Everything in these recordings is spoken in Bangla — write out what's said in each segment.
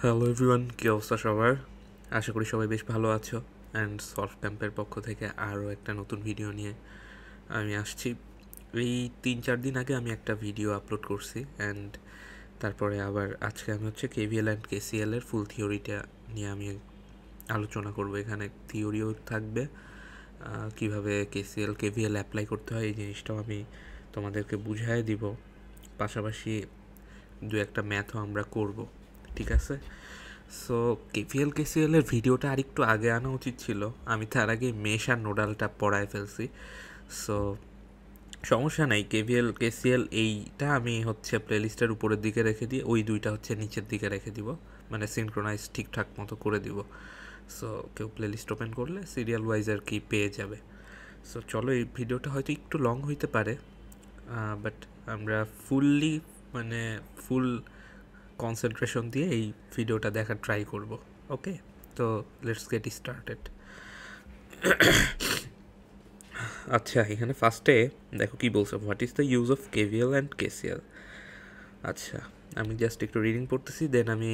হ্যালো এভরিওয়ান, কী অবস্থা সবার? আশা করি সবাই বেশ ভালো আছো। অ্যান্ড সলভ ক্যাম্পের পক্ষ থেকে আরও একটা নতুন ভিডিও নিয়ে আমি আসছি। এই 3-4 দিন আগে আমি একটা ভিডিও আপলোড করছি, অ্যান্ড তারপরে আবার আজকে আমি কেভিএল অ্যান্ড কেসিএল এর ফুল থিওরিটা নিয়ে আমি আলোচনা করব। এখানে থিওরিও থাকবে, কিভাবে কেসিএল কেভিএল অ্যাপ্লাই করতে হয় এই জিনিসটাও আমি তোমাদেরকে বুঝাই দিব। পাশাপাশি দু একটা ম্যাথও আমরা করব, ঠিক আছে? সো কেভিএল কেসিএল এর ভিডিওটা আরেকটু আগে আনা উচিত ছিল, আমি তার আগে মেশ আর নোডালটা পড়ায় ফেলছি। সো সমস্যা নাই, কেভিএল কেসিএল এইটা আমি প্লেলিস্টের উপরের দিকে রেখে দিয়ে ওই দুইটা নিচের দিকে রেখে দিব, মানে সিনক্রোনাইজ ঠিকঠাক মতো করে দিব। সো কেউ প্লেলিস্ট ওপেন করলে সিরিয়াল ওয়াইজ আর কি পেয়ে যাবে। সো চলো, এই ভিডিওটা হয়তো একটু লং হইতে পারে, বাট আমরা মানে ফুল কনসেন্ট্রেশন দিয়ে এই ভিডিওটা দেখার ট্রাই করব। ওকে, তো লেটস গেট স্টার্টেড। আচ্ছা, এখানে ফার্স্টে দেখো কি বলছে, what is the use of KVL and KCL. আচ্ছা, আমি জাস্ট একটু রিডিং পড়তেছি, দেন আমি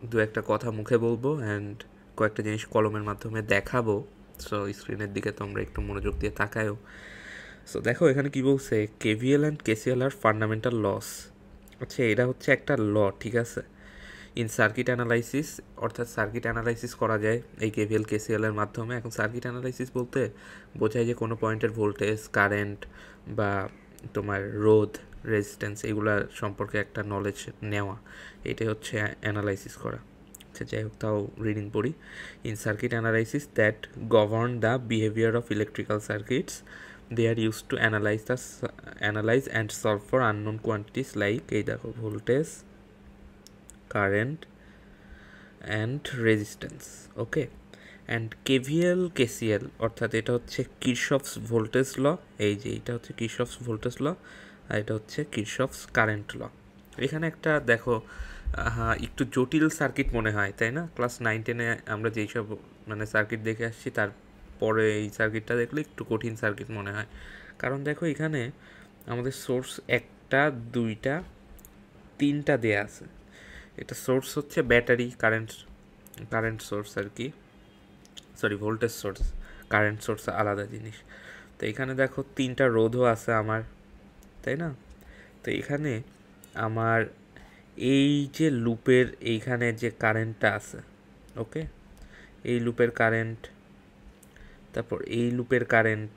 দু একটা কথা মুখে বলবো অ্যান্ড কয়েকটা জিনিস কলমের মাধ্যমে দেখাবো। সো স্ক্রিনের দিকে তোমরা একটু মনোযোগ দিয়ে তাকায়ও। সো দেখো এখানে কি বলছে, কেভিএল অ্যান্ড কেসিএল আর ফান্ডামেন্টাল লস। আচ্ছা, এটা হচ্ছে একটা ল, ঠিক আছে? ইন সার্কিট অ্যানালাইসিস, অর্থাৎ সার্কিট অ্যানালাইসিস করা যায় এই কেভিএল কেসিএলের মাধ্যমে। এখন সার্কিট অ্যানালাইসিস বলতে বোঝায় যে কোনো পয়েন্টের ভোল্টেজ, কারেন্ট বা তোমার রোধ, রেজিস্ট্যান্স, এগুলা সম্পর্কে একটা নলেজ নেওয়া, এটাই হচ্ছে অ্যানালাইসিস করা। আচ্ছা, যাই হোক, তাও রিডিং পড়ি। In circuit analysis that govern the behaviour of electrical circuits, they are used to analyze and solve for unknown quantities like এই দেখো voltage, current and resistance. Okay, and KVL KCL অর্থাৎ এটা হচ্ছে কিরশফস ভোল্টেজ ল। এই যে এটা হচ্ছে কিরশফস ভোল্টেজ ল, আর এটা হচ্ছে কিরশফস কারেন্ট ল। এখানে একটা দেখো, হ্যাঁ, একটু জটিল সার্কিট মনে হয়, তাই না? ক্লাস 9-10-এ আমরা যেইসব মানে সার্কিট দেখে আসছি, তারপরে এই সার্কিটটা দেখলে একটু কঠিন সার্কিট মনে হয়। কারণ দেখো এখানে আমাদের সোর্স একটা, দুইটা, তিনটা দেয়া আছে। এটা সোর্স হচ্ছে ব্যাটারি, কারেন্ট সোর্স আর কি, sorry voltage source, current source আলাদা জিনিস। তো এখানে দেখো তিনটা রোধও আছে আমার, তাই না? তো এখানে আমার এই যে লুপের এইখানে যে কারেন্টটা আছে, ওকে, এই লুপের কারেন্ট, তারপর এই লুপের কারেন্ট,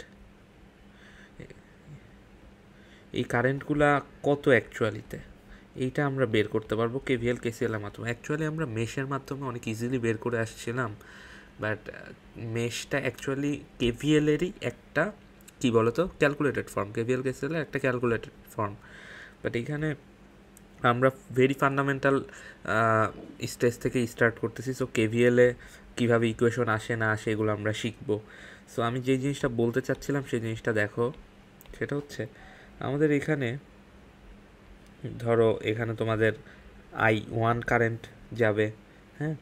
এই কারেন্টগুলা কত অ্যাকচুয়ালিতে, এইটা আমরা বের করতে পারবো কেভিএল কেসিএলের মাধ্যমে। অ্যাকচুয়ালি আমরা মেশের মাধ্যমে অনেক ইজিলি বের করে আসছিলাম, বাট মেশটা অ্যাকচুয়ালি কেভিএলেরই একটা কী বলতো ক্যালকুলেটেড ফর্ম, কেভিএল কেসিএলের একটা ক্যালকুলেটেড ফর্ম। বাট এইখানে আমরা ভেরি ফান্ডামেন্টাল স্টেজ থেকে স্টার্ট করতেছি। সো কেভিএলে কীভাবে ইকুয়েশন আসে না আসে এগুলো আমরা শিখবো। সো আমি যে জিনিসটা বলতে চাচ্ছিলাম সেই জিনিসটা দেখো, সেটা হচ্ছে আমাদের এখানে ধরো এখানে তোমাদের I1 কারেন্ট যাবে, হ্যাঁ,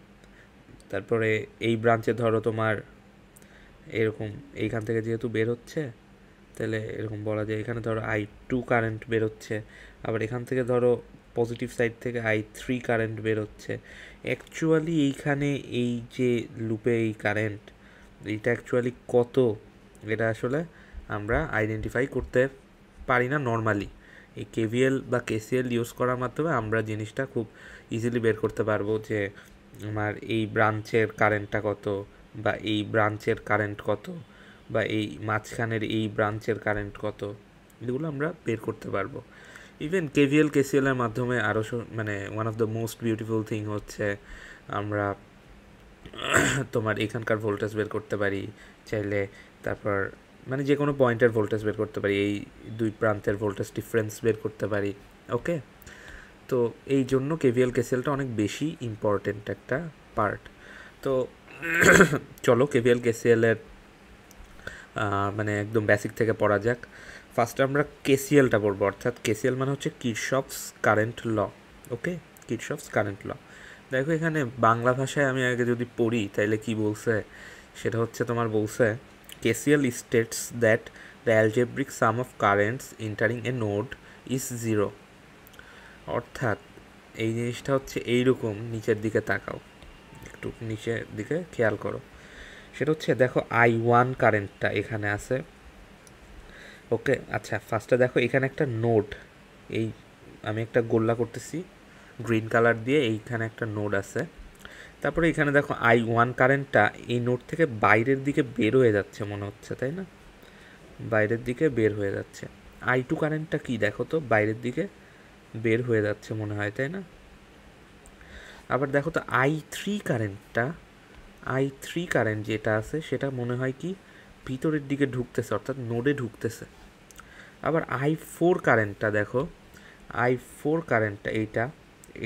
তারপরে এই ব্রাঞ্চে ধরো তোমার এরকম এইখান থেকে যেহেতু বের হচ্ছে, তাহলে এরকম বলা যায় এখানে ধরো I2 কারেন্ট বেরোচ্ছে, আবার এখান থেকে ধরো পজিটিভ সাইড থেকে I3 কারেন্ট বেরোচ্ছে। অ্যাকচুয়ালি এইখানে এই যে লুপে এই কারেন্ট, এইটা অ্যাকচুয়ালি কত, এটা আসলে আমরা আইডেন্টিফাই করতে পারি না নর্মালি। এই কেভিএল বা কেসিএল ইউজ করার মাধ্যমে আমরা জিনিসটা খুব ইজিলি বের করতে পারবো যে আমার এই ব্রাঞ্চের কারেন্টটা কত, বা এই ব্রাঞ্চের কারেন্ট কত, বা এই মাঝখানের এই ব্রাঞ্চের কারেন্ট কত, এগুলো আমরা বের করতে পারবো। ইভেন কেভিএল কেসিএলের মাধ্যমে আরও মানে one of the most beautiful thing হচ্ছে আমরা তোমার এখানকার ভোল্টেজ বের করতে পারি চাইলে, তারপর মানে যে কোনো পয়েন্টের ভোল্টেজ বের করতে পারি, এই দুই প্রান্তের ভোল্টেজ ডিফারেন্স বের করতে পারি। ওকে, তো এই জন্য কেভিএল কেসিএলটা অনেক বেশি ইম্পর্টেন্ট একটা পার্ট। তো চলো কেভিএল কেসিএলের মানে একদম বেসিক থেকে পড়া যাক। ফার্স্টে আমরা কেসিএলটা পড়বো, অর্থাৎ কেসিএল মানে হচ্ছে কিরশফস কারেন্ট ল। ওকে, কিরশফস কারেন্ট ল। দেখো এখানে বাংলা ভাষায় আমি আগে যদি পড়ি তাহলে কি বলছে, সেটা হচ্ছে তোমার বলছে KCL states that the algebraic some of currents entering A node is zero. অর্থাৎ এই জিনিসটা হচ্ছে এইরকম, নিচের দিকে তাকাও, একটু নিচের দিকে খেয়াল করো। সেটা হচ্ছে দেখো I1 কারেন্টটা এখানে আছে। ওকে, আচ্ছা ফার্স্টে দেখো এখানে একটা নোড, এই আমি একটা গোল্লা করতেছি গ্রিন কালার দিয়ে, এইখানে একটা নোড আছে। তারপরে এখানে দেখো I1 কারেন্টটা এই নোড থেকে বাইরের দিকে বের হয়ে যাচ্ছে মনে হচ্ছে, তাই না? বাইরের দিকে বের হয়ে যাচ্ছে। I2 কারেন্টটা কি দেখো তো, বাইরের দিকে বের হয়ে যাচ্ছে মনে হয়, তাই না? আবার দেখো তো I3 কারেন্ট যেটা আছে সেটা মনে হয় কি ভিতরের দিকে ঢুকতেছে, অর্থাৎ নোডে ঢুকতেছে। আবার I4 কারেন্টটা দেখো, I4 কারেন্টটা এইটা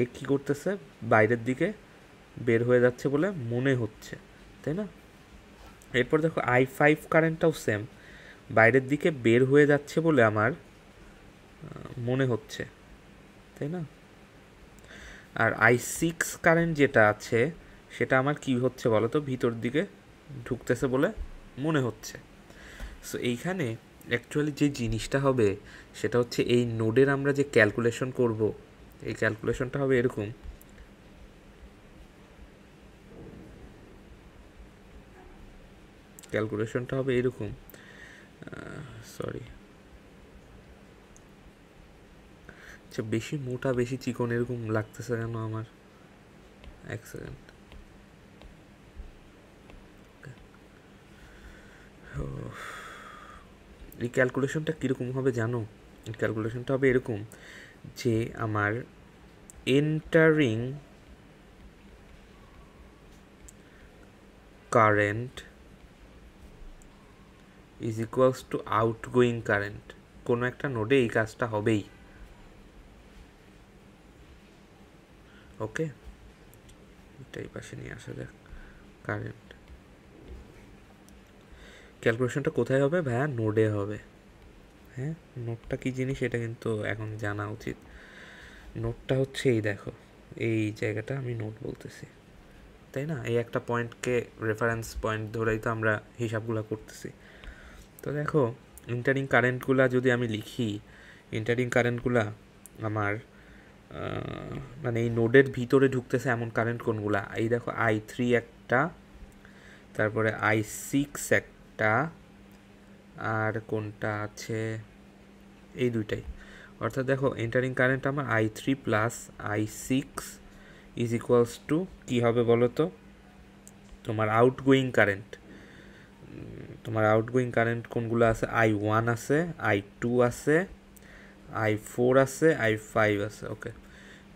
এ কী করতেছে, বাইরের দিকে বের হয়ে যাচ্ছে বলে মনে হচ্ছে, তাই না? এরপর দেখো I5 কারেন্টটাও সেম, বাইরের দিকে বের হয়ে যাচ্ছে বলে আমার মনে হচ্ছে, তাই না? আর I6 কারেন্ট যেটা আছে সেটা আমার কি হচ্ছে বলো তো, ভিতর দিকে ঢুকতেছে বলে মনে হচ্ছে। সো এইখানে অ্যাকচুয়ালি যে জিনিসটা হবে সেটা হচ্ছে এই নোডের আমরা যে ক্যালকুলেশন করব, এই ক্যালকুলেশনটা হবে এরকম। ক্যালকুলেশনটা হবে এরকম, সরি, আচ্ছা বেশি মোটা বেশি চিকন এরকম লাগতেছে কেন আমার, এক সেকেন্ড। এই ক্যালকুলেশনটা কীরকম হবে জানো? এই ক্যালকুলেশনটা হবে এরকম যে আমার entering current is equals two outgoing current. কোনো একটা নোডে এই কাজটা হবেই। ওকে, এটাই পাশে নিয়ে আসা যাক। কারেন্ট ক্যালকুলেশনটা কোথায় হবে ভাইয়া? নোডে হবে। হ্যাঁ, নোটটা কী জিনিস এটা কিন্তু এখন জানা উচিত। নোটটা হচ্ছে এই দেখো, এই জায়গাটা আমি নোট বলতেছি, তাই না? এই একটা পয়েন্টকে রেফারেন্স পয়েন্ট ধরেই তো আমরা হিসাবগুলো করতেছি। তো দেখো ইন্টারিং কারেন্টগুলো যদি আমি লিখি, ইন্টারিং কারেন্টগুলো আমার মানে এই নোডের ভিতরে ঢুকতেছে এমন কারেন্ট কোনগুলা, এই দেখো I3 একটা, তারপরে I6 একটা, আর কোনটা আছে, এই দুইটাই। অর্থাৎ দেখো এন্টারিং কারেন্ট আমার I3 plus I6 is equals to কী হবে বলো তো, তোমার আউটগোয়িং কারেন্ট। তোমার আউটগোয়িং কারেন্ট কোনগুলো আছে? I1 আছে, I2 আছে, I4 আছে, I5 আছে। ওকে,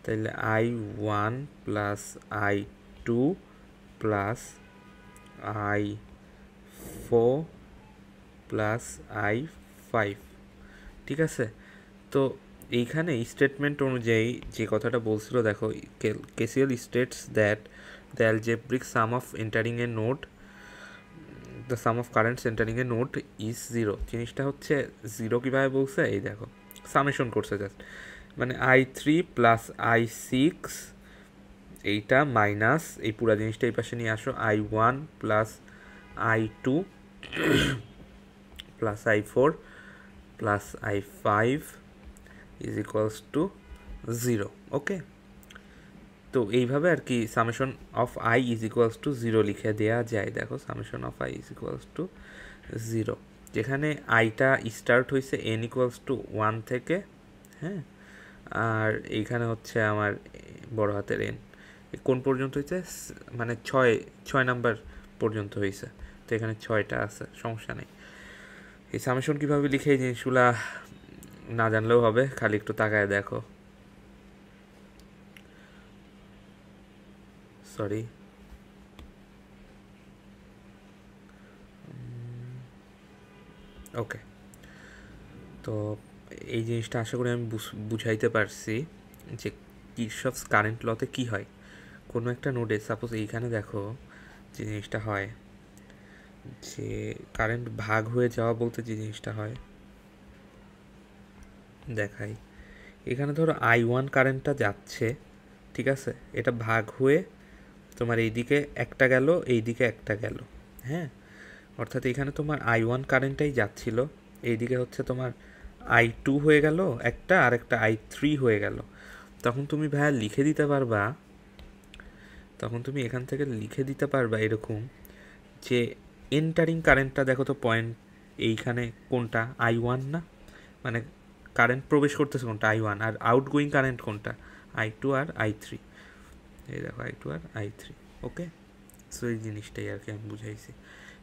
তাহলে I1 plus I2 plus I4 plus I5, ঠিক আছে? তো এইখানে স্টেটমেন্ট অনুযায়ী যে কথাটা বলছিল দেখো, KCL states that the algebraic some of entering A node, the some of currents entering A node is zero. জিনিসটা হচ্ছে জিরো কীভাবে বলছে, এই দেখো সামেশন করছে জাস্ট, মানে I3 প্লাস I6 এইটা মাইনাস এই পুরা জিনিসটা এই পাশে নিয়ে আসো, I1 plus I2 plus I4 plus I5 is equals to zero. Okay, তো এইভাবে আর কি summation of I is equals to zero লিখে দেওয়া যায়। দেখো summation of I is equals to zero, যেখানে আইটা স্টার্ট হয়েছে n ইকুয়ালস টু 1 থেকে, হ্যাঁ, আর এইখানে হচ্ছে আমার বড় হাতের n কোন পর্যন্ত হয়েছে, মানে ছয় নাম্বার পর্যন্ত হয়েছে, তো এখানে 6টা আছে, সমস্যা নেই। এই সামেশন কীভাবে লিখে এই জিনিসগুলা না জানলেও হবে, খালি একটু তাকায় দেখো। সরি, ওকে, তো এই জিনিসটা আশা করি আমি বুঝাইতে পারছি যে কিরশফস কারেন্ট লতে কী হয়। কোনো একটা নোডে সাপোজ এইখানে দেখো যে জিনিসটা হয়, যে কারেন্ট ভাগ হয়ে যাওয়া বলতে যে জিনিসটা হয় দেখাই, এখানে ধরো I1 কারেন্টটা যাচ্ছে, ঠিক আছে, এটা ভাগ হয়ে তোমার এইদিকে একটা গেল, এইদিকে একটা গেল, হ্যাঁ, অর্থাৎ এখানে তোমার I1 কারেন্টটাই যাচ্ছিল, এইদিকে হচ্ছে তোমার I2 হয়ে গেল একটা, আর একটা I3 হয়ে গেল। তখন তুমি ভাইয়া লিখে দিতে পারবা, তখন তুমি এখান থেকে লিখে দিতে পারবা এরকম যে এন্টারিং কারেন্টটা দেখো তো পয়েন্ট এইখানে কোনটা, I1 না, মানে কারেন্ট প্রবেশ করতেছে কোনটা, I1, আর আউটগোয়িং কারেন্ট কোনটা, I2 আর I3। এই দেখো I2 আর I3। ওকে, সো এই জিনিসটাই আর কি আমি বুঝাইছি,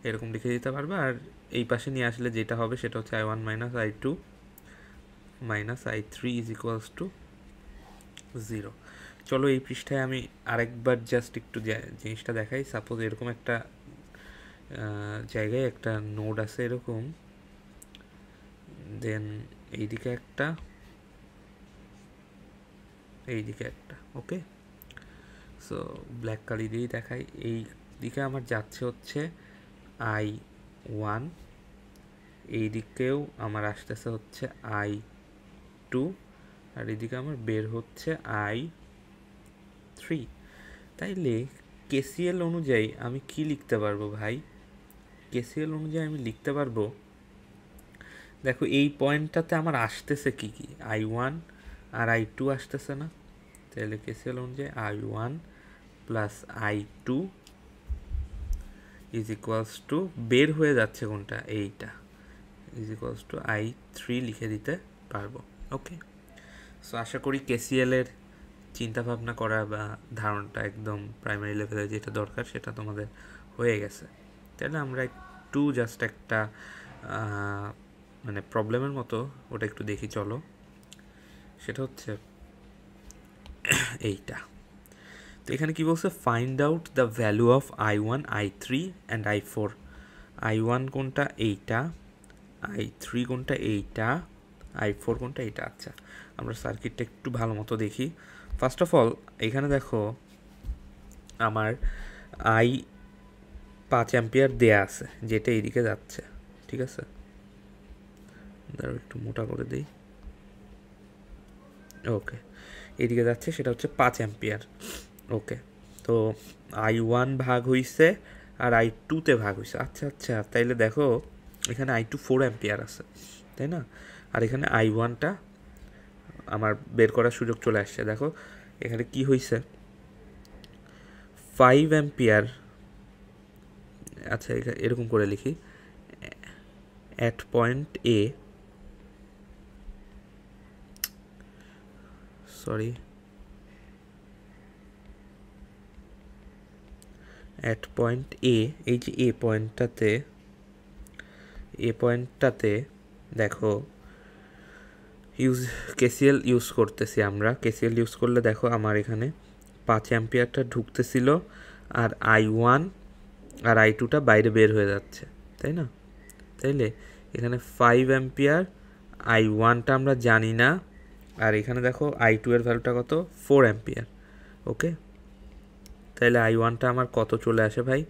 এরকম লিখে দিতে পারবে। আর এই পাশে নিয়ে আসলে যেটা হবে সেটা হচ্ছে I1 minus I2 minus I3 is equals to 0। চলো এই পৃষ্ঠায় আমি আরেকবার জাস্ট একটু জিনিসটা দেখাই। সাপোজ এরকম একটা জায়গায় একটা নোড আছে এরকম, দেন এইদিকে একটা, এইদিকে একটা। ওকে, সো ব্ল্যাক কালি দিয়েই দেখাই। এই দিকে আমার যাচ্ছে হচ্ছে I1, এই দিকেও আমার আসতেছে হচ্ছে I2, আর এদিকে আমার বের হচ্ছে I3। তাইলে কেসিএল অনুযায়ী আমি কি লিখতে পারবো ভাই? কেসিএল অনুযায়ী আমি লিখতে পারবো, দেখো এই পয়েন্টটাতে আমার আসতেছে কি কি, I1 আর I2 আসতেছে না, তাহলে কেসিএল অনুযায়ী I1 plus I2 is equals two, বের হয়ে যাচ্ছে কোনটা, এইটা, ইজ ইকুয়ালস টু I3 লিখে দিতে পারবো। ওকে, সো আশা করি কেসিএলের চিন্তাভাবনা করা বা ধারণাটা একদম প্রাইমারি লেভেলে যেটা দরকার সেটা তোমাদের হয়ে গেছে। তাহলে আমরা একটু জাস্ট একটা মানে প্রবলেমের মতো ওটা একটু দেখি, চলো। সেটা হচ্ছে এইটা। তো এখানে কি বলছে, find out the value of I1, I3 and I4। I1 কোনটা, এইটা, I3 কোনটা, এইটা, I4 কোনটা, এইটা। আচ্ছা, আমরা সার্কিটটা একটু ভালো মতো দেখি। ফার্স্ট অফ অল এখানে দেখো আমার I5 অ্যাম্পিয়ার দেয়া আছে, যেটা এইদিকে যাচ্ছে, ঠিক আছে, দাঁড়াও একটু মোটা করে দিই। ওকে, এইদিকে যাচ্ছে, সেটা হচ্ছে 5 অ্যাম্পিয়ার। ওকে, তো I1 ভাগ হইছে আর I2-তে ভাগ হইছে। আচ্ছা আচ্ছা, তাইলে দেখো এখানে I2 4 অ্যাম্পিয়ার আছে, তাই না? আর এখানে I1টা আমার বের করার সুযোগ চলে আসছে। দেখো এখানে কি হইছে, 5 অ্যাম্পিয়ার। আচ্ছা, এরকম করে লিখি, at point A, sorry, at point A, এই যে এ পয়েন্টটাতে দেখো কেসিএল ইউজ করতেছি আমরা। কেসিএল ইউজ করলে দেখো আমার এখানে 5 অ্যাম্পিয়ারটা ঢুকতেছিল, আর I1 আর I2টা বাইরে বের হয়ে যাচ্ছে, তাই না? তাইলে এখানে 5 অ্যাম্পিয়ার, I1টা আমরা জানি না, আর এখানে দেখো I2 এর ভ্যালুটা কত, 4 অ্যাম্পিয়ার। ওকে, তাইলে I1টা আমার কত চলে আসে ভাই?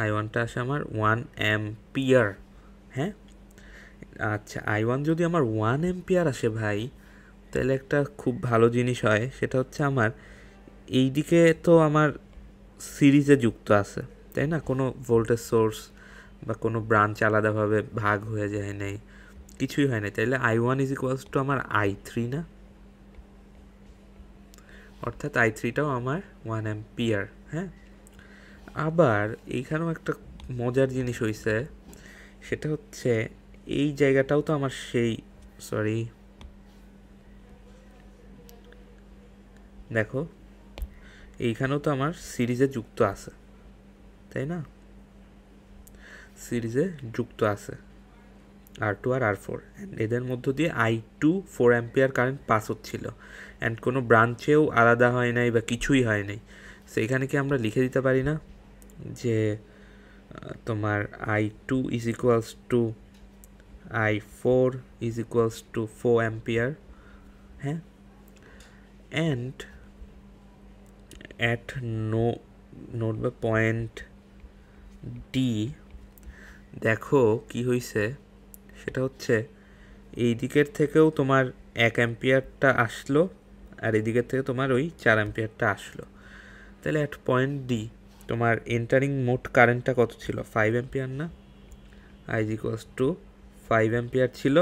I1টা আসে আমার 1 অ্যাম্পিয়ার। হ্যাঁ, আচ্ছা, I1 যদি আমার 1 অ্যাম্পিয়ার আসে ভাই, তাহলে একটা খুব ভালো জিনিস হয়, সেটা হচ্ছে আমার এই দিকে তো আমার সিরিজে যুক্ত আছে, তাই না? কোনো ভোল্টেজ সোর্স বা কোনো ব্রাঞ্চ আলাদাভাবে ভাগ হয়ে যায় নাই, কিছুই হয় না। তাইলে I1 ইজ ইকুয়ালস টু আমার I3 না, অর্থাৎ I3টাও আমার 1 অ্যাম্পিয়ার। হ্যাঁ, আবার এইখানেও একটা মজার জিনিস হয়েছে, সেটা হচ্ছে এই জায়গাটাও তো আমার সেই, সরি, দেখো এইখানেও তো আমার সিরিজে যুক্ত আছে, তাই না? সিরিজে যুক্ত আছে R2 আর R4, অ্যান্ড এদের মধ্য দিয়ে I2 4 অ্যাম্পিয়ার কারেন্ট পাস হচ্ছিল, অ্যান্ড কোনো ব্রাঞ্চেও আলাদা হয় নাই বা কিছুই হয় নাই। সো এখানে কি আমরা লিখে দিতে পারি না যে তোমার I2 is equals two I4 is equals two 4 ampere? হ্যাঁ, অ্যান্ড অ্যাট নোট বা পয়েন্ট ডি দেখো কি হয়েছে, সেটা হচ্ছে এই দিকের থেকেও তোমার 1 অ্যাম্পিয়ারটা আসলো, আর এই দিকের থেকে তোমার ওই 4 অ্যাম্পিয়ারটা আসলো। তাহলে অ্যাট পয়েন্ট ডি তোমার এন্টারিং মোট কারেন্টটা কত ছিল, 5 অ্যাম্পিয়ার না? I is equals two 5 ampere ছিল,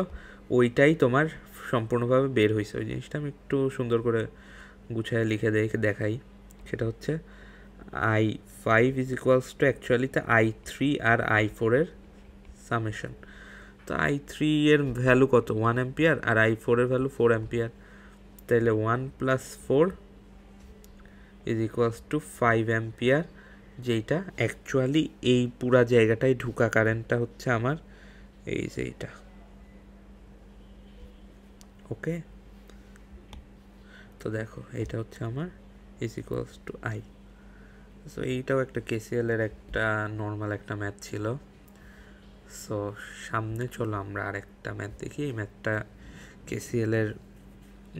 ওইটাই তোমার সম্পূর্ণভাবে বের হয়েছে। ওই জিনিসটা আমি একটু সুন্দর করে গুছায় লিখে দেখাই, সেটা হচ্ছে I5 ইজ ইকুয়ালস টু অ্যাকচুয়ালিতে I3 আর I4 এর সামেশন। তো I3 এর ভ্যালু কত 1 অ্যাম্পিয়ার আর I4 এর ভ্যালু 4 অ্যাম্পিয়ার, তাহলে 1 + 4 ইজ ইকুয়ালস টু 5 অ্যাম্পিয়ার, যেইটা অ্যাকচুয়ালি এই পুরা জায়গাটায় ঢুকা কারেন্টটা হচ্ছে আমার এই যে এইটা। ওকে, তো দেখো এইটা হচ্ছে আমার is equals two I। So এইটাও একটা কেসিএল এর একটা নর্মাল একটা ম্যাথ ছিল। সো সামনে চলো আমরা আরেকটা ম্যাথ দেখি। এই ম্যাথটা কেসিএল এর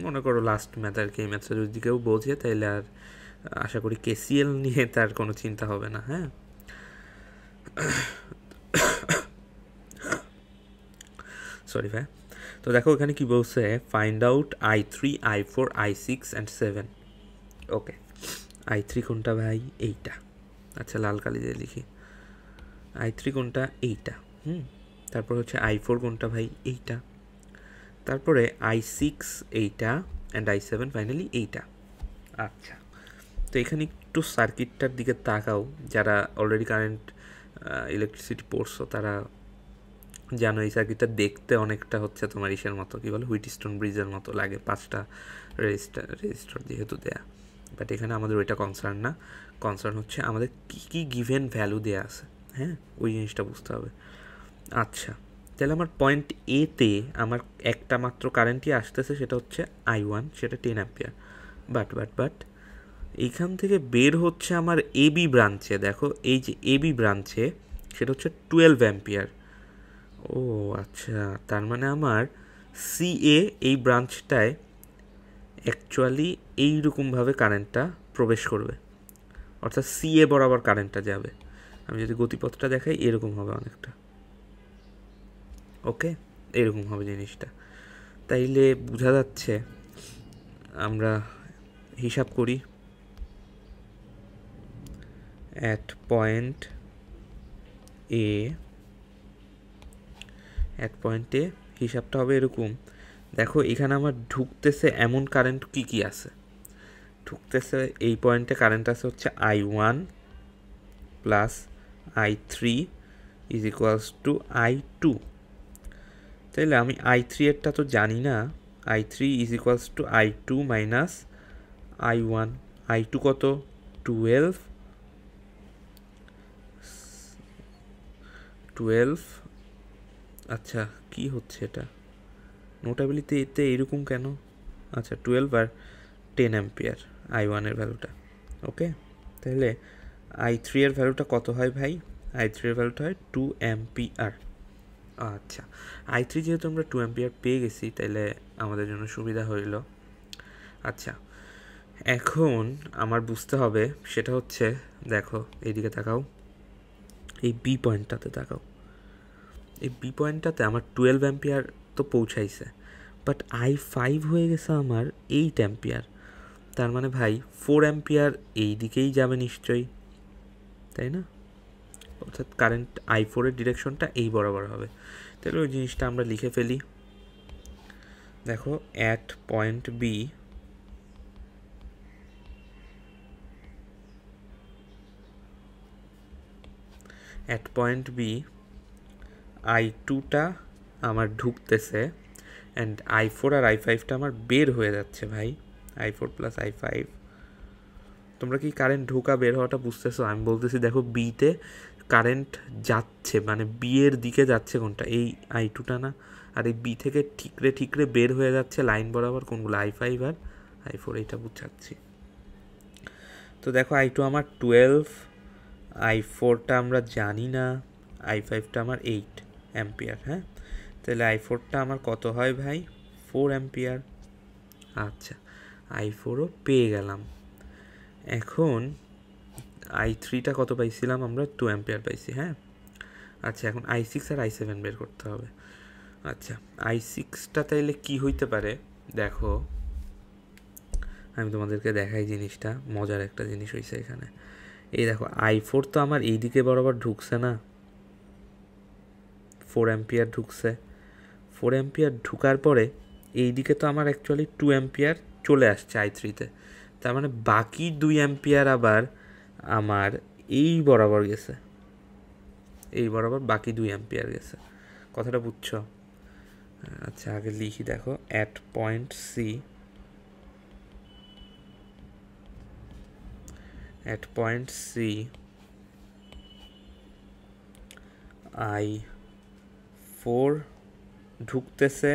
মনে করো লাস্ট ম্যাথ আর কি। এই ম্যাথটা যদি কেউ বোঝে তাইলে আর আশা করি কেসিএল নিয়ে তার কোনো চিন্তা হবে না। হ্যাঁ, সরি ভাই। তো দেখো এখানে কি বলছে, find out I3, I4, I6 and 7। Okay, I3 কোনটা ভাই? এইটা। আচ্ছা, লাল কালি দিয়ে লিখি। I3 কোনটা? এইটা। তারপর হচ্ছে I4 কোনটা ভাই? এইটা। তারপরে I6 এইটা, অ্যান্ড I7 ফাইনালি এইটা। আচ্ছা, তো এখানে একটু সার্কিটটার দিকে তাকাও। যারা অলরেডি কারেন্ট ইলেকট্রিসিটি পড়ছো তারা জানো এই সার্কিটটা দেখতে অনেকটা হচ্ছে তোমার ইসের মতো, কী বলে, হুইটস্টোন ব্রিজের মতো লাগে, 5টা রেজিস্টার যেহেতু দেয়া। বাট এখানে আমাদের ওইটা কনসার্ন না, কনসার্ন হচ্ছে আমাদের কী কী গিভেন ভ্যালু দেওয়া আছে। হ্যাঁ, ওই জিনিসটা বুঝতে হবে। আচ্ছা, তাহলে আমার পয়েন্ট এতে আমার একটা মাত্র কারেন্টই আসতেছে, সেটা হচ্ছে I1, সেটা 10 অ্যাম্পিয়ার। বাট এইখান থেকে বের হচ্ছে আমার এবি ব্রাঞ্চে, দেখো এই যে এবি ব্রাঞ্চে সেটা হচ্ছে 12 অ্যাম্পিয়ার। ও আচ্ছা, তার মানে আমার সিএ এই ব্রাঞ্চটায় অ্যাকচুয়ালি এইরকমভাবে কারেন্টটা প্রবেশ করবে, অর্থাৎ সিএ বরাবর কারেন্টটা যাবে। আমি যদি গতিপথটা দেখাই এরকম হবে অনেকটা। ওকে, এরকম হবে জিনিসটা। তাইলে বোঝা যাচ্ছে, আমরা হিসাব করি। অ্যাট পয়েন্ট এ হিসাবটা হবে এরকম। দেখো এখানে আমার ঢুকতেছে এমন কারেন্ট কি কি আছে। ঢুকতেছে এই পয়েন্টে কারেন্ট আছে হচ্ছে I1 plus I3 is equals two I2। তাইলে আমি I3 এরটা তো জানি না। I3 is equals two I2 minus I1। I2 কত? 12। আচ্ছা, কি হচ্ছে এটা? নোটাবিলিতে এতে এরকম কেন? আচ্ছা, 12 আর 10 অ্যাম্পিয়ার I1 এর ভ্যালুটা। ওকে, তাহলে I3 এর ভ্যালুটা কত হয় ভাই? I3 এর ভ্যালুটা হয় 2 অ্যাম্পিয়ার। আচ্ছা, I3 যেহেতু আমরা 2 অ্যাম্পিয়ার পেয়ে গেছি, তাহলে আমাদের জন্য সুবিধা হইল। আচ্ছা, এখন আমার বুঝতে হবে সেটা হচ্ছে, দেখো এইদিকে তাকাও, এই বি পয়েন্টটাতে তাকাও। এই বি পয়েন্টটাতে আমার 12 অ্যাম্পিয়ার তো পৌঁছাইছে, বাট I5 হয়ে গেছে আমার 8 অ্যাম্পিয়ার। তার মানে ভাই 4 অ্যাম্পিয়ার এই দিকেই যাবে নিশ্চয়ই, তাই না? অর্থাৎ কারেন্ট I4 এর ডিরেকশনটা এই বরাবর হবে। তাহলে ওই জিনিসটা আমরা লিখে ফেলি। দেখো, অ্যাট পয়েন্ট বি I2টা আমার ঢুকতেছে, অ্যান্ড I4 আর I5টা আমার বের হয়ে যাচ্ছে ভাই। I4 plus I5। তোমরা কি কারেন্ট ঢোকা বের হওয়াটা বুঝতেছো? আমি বলতেছি দেখো, বিতে কারেন্ট যাচ্ছে, মানে বি এর দিকে যাচ্ছে কোনটা? এই I2টা না? আর এই বি থেকে ঠিকরে বের হয়ে যাচ্ছে লাইন বরাবর কোনগুলো? I5 আর I4। এইটা বুঝাচ্ছি। তো দেখো, I2 আমার 12, I4টা আমরা জানি না, I5টা আমার 8 অ্যাম্পিয়ার। হ্যাঁ, তাহলে I4টা আমার কত হয় ভাই? 4 অ্যাম্পিয়ার। আচ্ছা, I4ও পেয়ে গেলাম। এখন I3টা কত পাইছিলাম আমরা? 2 অ্যাম্পিয়ার পাইছি। হ্যাঁ, আচ্ছা, এখন I6 আর I7 বের করতে হবে। আচ্ছা, I6টা তাইলে কি হইতে পারে? দেখো, আমি তোমাদেরকে দেখাই জিনিসটা, মজার একটা জিনিস হয়েছে এখানে। এই দেখো, I4 তো আমার এই দিকে বরাবর ঢুকছে না, 4 অ্যাম্পিয়ার ঢুকছে। 4 অ্যাম্পিয়ার ঢুকার পরে এই দিকে তো আমার অ্যাকচুয়ালি 2 অ্যাম্পিয়ার চলে আসছে I3তে। তার মানে বাকি 2 অ্যাম্পিয়ার আবার আমার এই বরাবর গেছে, এই বরাবর বাকি 2 অ্যাম্পিয়ার গেছে। কথাটা বুঝছো? আচ্ছা আগে লিখি, দেখো at point C, at point C I4 ঢুকতেছে,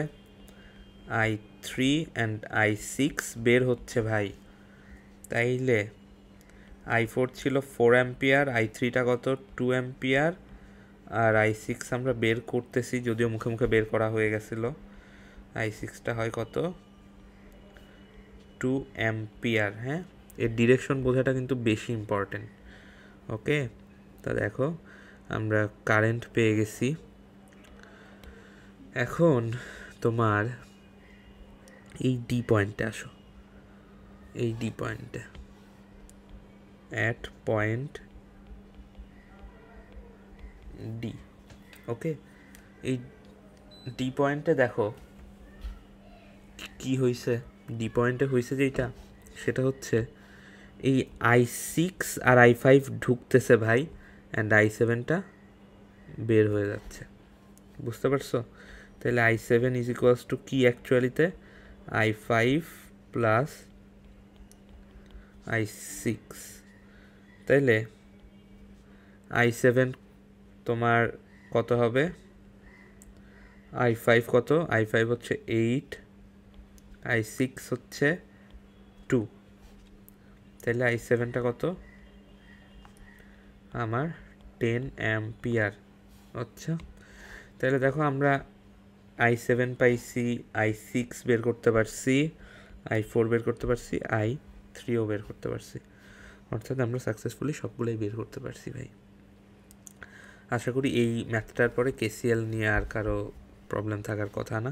I3 অ্যান্ড I6 বের হচ্ছে ভাই। তাইলে I4 ছিল 4 অ্যাম্পিয়ার, I3টা কত 2 অ্যাম্পিয়ার, আর I6 আমরা বের করতেছি, যদিও মুখে মুখে বের করা হয়ে গেছিল। I6টা হয় কত 2 অ্যাম্পিয়ার। হ্যাঁ, এর ডিরেকশন বোঝাটা কিন্তু বেশি ইম্পর্টেন্ট। ওকে, তা দেখো আমরা কারেন্ট পেয়ে গেছি। এখন তোমার এই ডি পয়েন্টে আসো, এই ডি পয়েন্টে, অ্যাট পয়েন্ট ডি। ওকে, এই ডি পয়েন্টে দেখো কি হয়েছে। ডি পয়েন্টে হয়েছে যেটা, সেটা হচ্ছে এই I6 আর I5 ঢুকতেছে ভাই, অ্যান্ড I7টা বের হয়ে যাচ্ছে। বুঝতে পারছো? তাহলে I7 ইজ ইকুয়ালস টু কি অ্যাকচুয়ালিতে, I5 প্লাস I6। তাইলে I7 তোমার কত হবে, I5 কত, I5 হচ্ছে 8, I6 হচ্ছে 2, তাহলে I7টা কত আমার 10 অ্যাম্পিয়ার। আচ্ছা, তাহলে দেখো আমরা I7 পাইছি, I6 বের করতে পারছি, I4 বের করতে পারছি, I3ও বের করতে পারছি। অর্থাৎ আমরা সাকসেসফুলি সবগুলোই বের করতে পারছি ভাই। আশা করি এই ম্যাথটার পরে কেসিএল নিয়ে আর কারো প্রবলেম থাকার কথা না।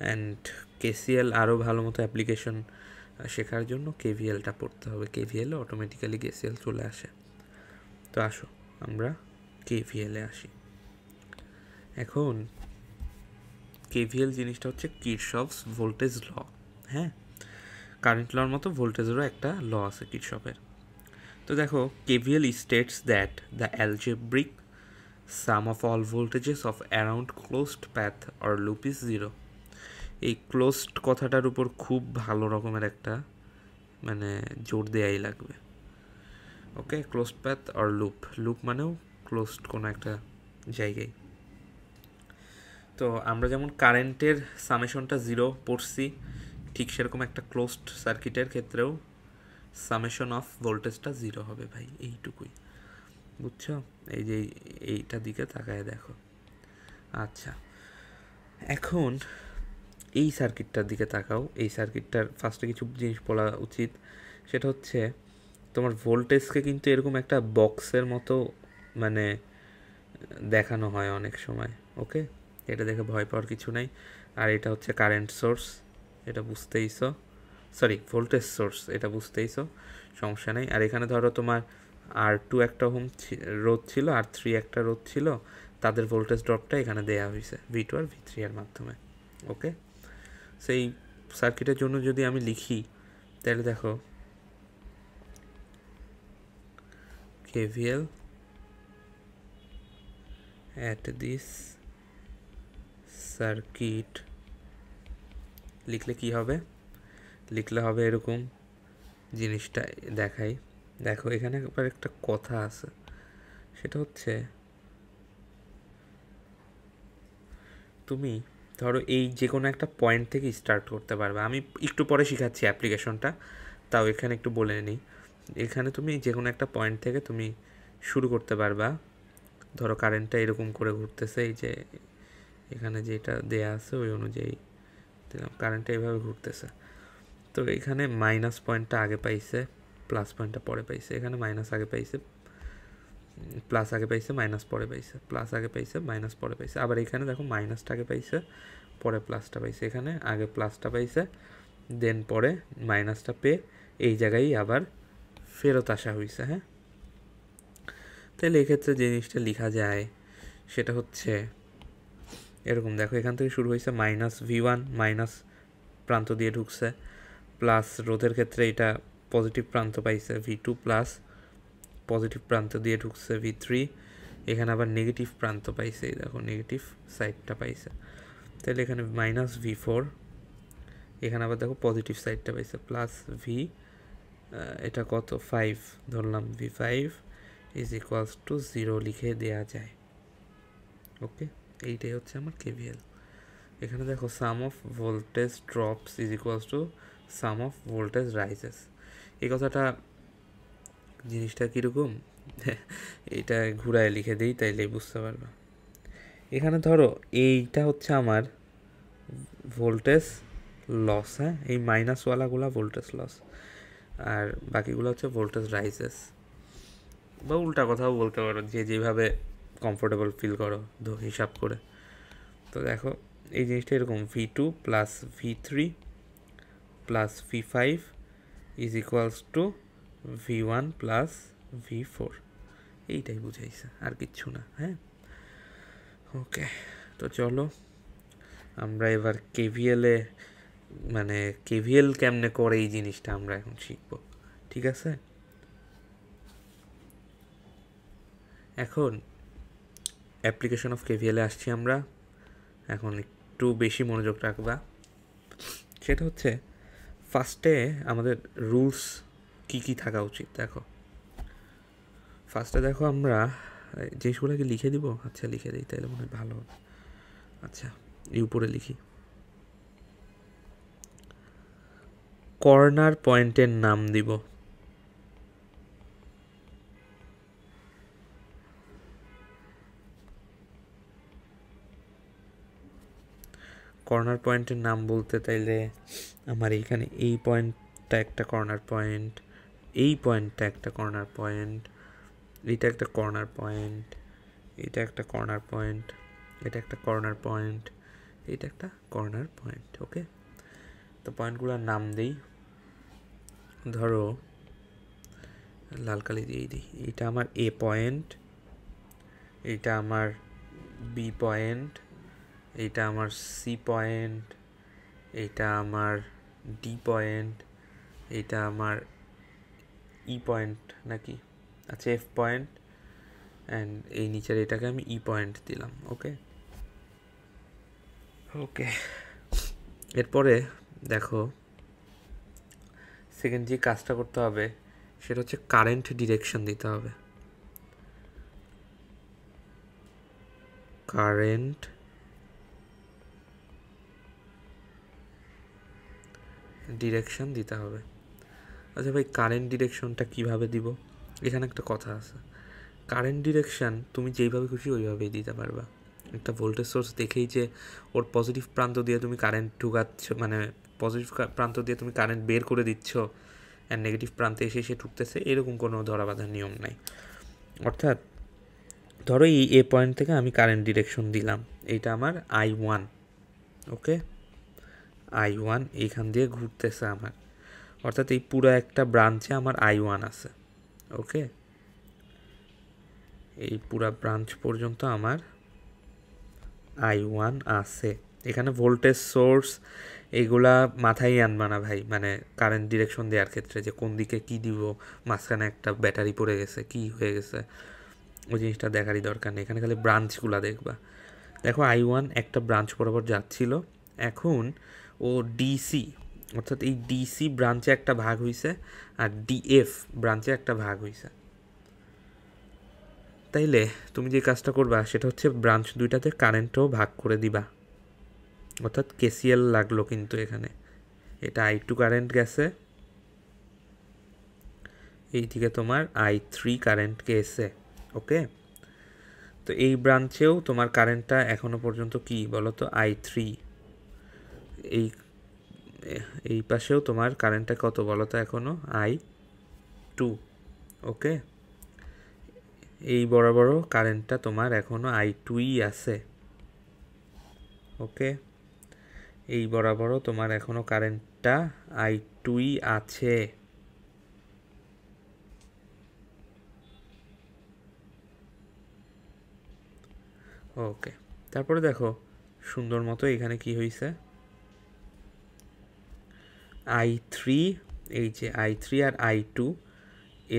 অ্যান্ড কেসিএল আরও ভালো মতো অ্যাপ্লিকেশন শেখার জন্য কেভিএলটা পড়তে হবে। কেভিএলে অটোমেটিক্যালি কেসিএল চলে আসে। তো আসো আমরা কেভিএলে আসি। এখন কেভিএল জিনিসটা হচ্ছে কিরশফস ভোল্টেজ ল। হ্যাঁ, কারেন্ট লর মতো ভোল্টেজেরও একটা ল আছে কিরশফের। তো দেখো, KVL states that the algebraic some of all voltages of around closed path or loop is 0। এই ক্লোজড কথাটার উপর খুব ভালো রকমের একটা মানে জোর দেয়াই লাগবে। Okay, closed path or loop, loop মানেও ক্লোজড কোনো একটা জায়গায়। তো আমরা যেমন কারেন্টের সামেশনটা 0 পড়ছি, ঠিক সেরকম একটা ক্লোজড সার্কিটের ক্ষেত্রেও সামেশন অফ ভোল্টেজটা 0 হবে ভাই, এইটুকুই। বুঝছো? এই যে এইটার দিকে তাকায় দেখো। আচ্ছা, এখন এই সার্কিটটার দিকে তাকাও। এই সার্কিটটার ফার্স্টে কিছু জিনিস বলা উচিত, সেটা হচ্ছে তোমার ভোল্টেজকে কিন্তু এরকম একটা বক্সের মতো মানে দেখানো হয় অনেক সময়। ওকে, এটা দেখে ভয় পাওয়ার কিছু নাই। আর এটা হচ্ছে কারেন্ট সোর্স, এটা বুঝতেইছো, সরি ভোল্টেজ সোর্স, এটা বুঝতেইছো, সমস্যা নেই। আর এখানে ধরো তোমার R2 একটা ওহম রোধ ছিল, R3 একটা রোধ ছিল, তাদের ভোল্টেজ ড্রপটা এখানে দেওয়া হয়েছে V2 আর V3 এর মাধ্যমে। ওকে, সেই সার্কিটের জন্য যদি আমি লিখি, তাহলে দেখো KVL at this সার্কিট লিখলে কি হবে, লিখলে হবে এরকম, জিনিসটা দেখাই। দেখো এখানে আবার একটা কথা আছে, সেটা হচ্ছে তুমি ধরো এই যে কোনো একটা পয়েন্ট থেকে স্টার্ট করতে পারবে। আমি একটু পরে শেখাচ্ছি অ্যাপ্লিকেশনটা, তাও এখানে একটু বলে নিই। এখানে তুমি যে কোনো একটা পয়েন্ট থেকে তুমি শুরু করতে পারবা। ধরো কারেন্টটা এরকম করে ঘুরতেছে, এই যে এখানে যেটা দেয়া আছে ওই অনুযায়ী দিলাম, কারেন্টটা এইভাবে ঘুরতেছে। তো এখানে মাইনাস পয়েন্টটা আগে পাইছে, প্লাস পয়েন্টটা পরে পাইছে। এখানে মাইনাস আগে পাইছে, প্লাস আগে পাইছে, মাইনাস পরে পাইছে, প্লাস আগে পাইছে, মাইনাস পরে পাইছে। আবার এখানে দেখো মাইনাসটা আগে পাইছে, পরে প্লাসটা পাইছে। এখানে আগে প্লাসটা পাইছে, দেন পরে মাইনাসটা পেয়ে এই জায়গায় আবার ফেরত আসা হয়েছে। হ্যাঁ, তাহলে এক্ষেত্রে জিনিসটা লেখা যায় সেটা হচ্ছে এরকম। দেখো এখান থেকে শুরু হয়েছে -V1, মাইনাস প্রান্ত দিয়ে ঢুকছে, প্লাস রোধের ক্ষেত্রে এটা পজিটিভ প্রান্ত পাইছে V2 প্লাস, পজিটিভ প্রান্ত দিয়ে ঢুকছে V3, এখানে আবার নেগেটিভ প্রান্ত পাইছে, এই দেখো নেগেটিভ সাইডটা পাইছে, তাহলে এখানে -V4, এখানে আবার দেখো পজিটিভ সাইডটা পাইছে প্লাস V, এটা কত 5 ধরলাম, V5 ইজ ইকুয়ালস টু 0 লিখে দেওয়া যায়। ওকে, এইটাই হচ্ছে আমার কেভিএল। এখানে দেখো sum of voltage drops is equals to sum of voltage rises. এই কথাটা জিনিসটা কীরকম এইটা ঘুরায় লিখে দিই তাইলে বুঝতে পারবা। এখানে ধরো এইটা হচ্ছে আমার ভোল্টেজ লস, হ্যাঁ, এই মাইনাসওয়ালাগুলো ভোল্টেজ লস, আর বাকিগুলো হচ্ছে ভোল্টেজ রাইজেস, বা উল্টা কথাও বলতে পারো, যে যেভাবে কমফোর্টেবল ফিল করো হিসাব করে। তো দেখো এই জিনিসটা এরকম, V2 plus V3 plus V5 is equals two V1 plus V4, এইটাই বুঝাইছে, আর কিচ্ছু না। হ্যাঁ, ওকে, তো চলো আমরা এবার কেভিএলে, মানে কেভিএল কেমনে করে এই জিনিসটা আমরা এখন শিখব, ঠিক আছে? এখন অ্যাপ্লিকেশন অফ কেভিএলে আসছি আমরা। এখন একটু বেশি মনোযোগ রাখবা। সেটা হচ্ছে ফার্স্টে আমাদের রুলস কি কি থাকা উচিত। দেখো ফার্স্টে দেখো আমরা জিনিসগুলোকে লিখে দিব। আচ্ছা লিখে দিই, তাহলে মনে হয় ভালো হবে। আচ্ছা এই উপরে লিখি, কর্নার পয়েন্টের নাম দিব। কর্নার পয়েন্টের নাম বলতে তাইলে আমার এইখানে এই পয়েন্টটা একটা কর্নার পয়েন্ট, এই পয়েন্টটা একটা কর্নার পয়েন্ট, এটা একটা কর্নার পয়েন্ট, এটা একটা কর্নার পয়েন্ট, এটা একটা কর্নার পয়েন্ট, এটা একটা কর্নার পয়েন্ট। ওকে, তো পয়েন্টগুলোর নাম দিই। ধরো লাল কালি দিয়ে দিই, এটা আমার এ পয়েন্ট, এটা আমার বি পয়েন্ট, এইটা আমার সি পয়েন্ট, এইটা আমার ডি পয়েন্ট, এইটা আমার ই পয়েন্ট নাকি, আচ্ছা এফ পয়েন্ট, অ্যান্ড এই নিচের এটাকে আমি ই পয়েন্ট দিলাম। ওকে ওকে, এরপরে দেখো সেকেন্ড যে কাজটা করতে হবে সেটা হচ্ছে কারেন্ট ডিরেকশন দিতে হবে। কারেন্ট ডিরেকশন দিতে হবে। আচ্ছা ভাই, কারেন্ট ডিরেকশনটা কিভাবে দিব? এখানে একটা কথা আছে, কারেন্ট ডিরেকশন তুমি যেইভাবে খুশি ওইভাবেই দিতে পারবা। একটা ভোল্টেজ সোর্স দেখেই যে ওর পজিটিভ প্রান্ত দিয়ে তুমি কারেন্ট ঢুকাচ্ছ, মানে পজিটিভ প্রান্ত দিয়ে তুমি কারেন্ট বের করে দিচ্ছ, অ্যান্ড নেগেটিভ প্রান্তে এসে এসে ঢুকতেছে, এরকম কোনো ধরা বাঁধার নিয়ম নাই। অর্থাৎ ধরো এই এ পয়েন্ট থেকে আমি কারেন্ট ডিরেকশন দিলাম, এইটা আমার I1। ওকে, I1 এইখান দিয়ে ঘুরতেছে আমার, অর্থাৎ এই পুরো একটা ব্রাঞ্চে আমার I1 আছে। ওকে, এই পুরা ব্রাঞ্চ পর্যন্ত আমার I1 আছে। এখানে ভোল্টেজ সোর্স এগুলা মাথায় আনবা না ভাই, মানে কারেন্ট ডিরেকশন দেওয়ার ক্ষেত্রে যে কোন দিকে কি দিব, মাঝখানে একটা ব্যাটারি পড়ে গেছে, কি হয়ে গেছে, ওই জিনিসটা দেখারই দরকার নেই। এখানে খালি ব্রাঞ্চগুলা দেখবা। দেখো I1 একটা ব্রাঞ্চ বরাবর যাচ্ছিল, এখন ও ডিসি, অর্থাৎ এই ডিসি ব্রাঞ্চে একটা ভাগ হয়েছে, আর ডিএফ ব্রাঞ্চে একটা ভাগ হয়েছে। তাইলে তুমি যে কাজটা করবা সেটা হচ্ছে ব্রাঞ্চ দুইটাতে কারেন্টও ভাগ করে দিবা, অর্থাৎ কেসিএল লাগলো কিন্তু এখানে। এটা I2 কারেন্ট গেছে, এইদিকে তোমার I3 কারেন্ট গেছে। ওকে, তো এই ব্রাঞ্চেও তোমার কারেন্টটা এখনো পর্যন্ত কি বলো তো, I3। এই পাশেও তোমার কারেন্টটা কত বলো তো, এখনো I2। ওকে, এই বরাবরও কারেন্টটা তোমার এখনো I2ই আছে। ওকে, এই বরাবরও তোমার এখনো কারেন্টটা I2ই আছে। ওকে, তারপরে দেখো সুন্দর মতো এখানে কি হয়েছে, I3 এই যে i3 আর i2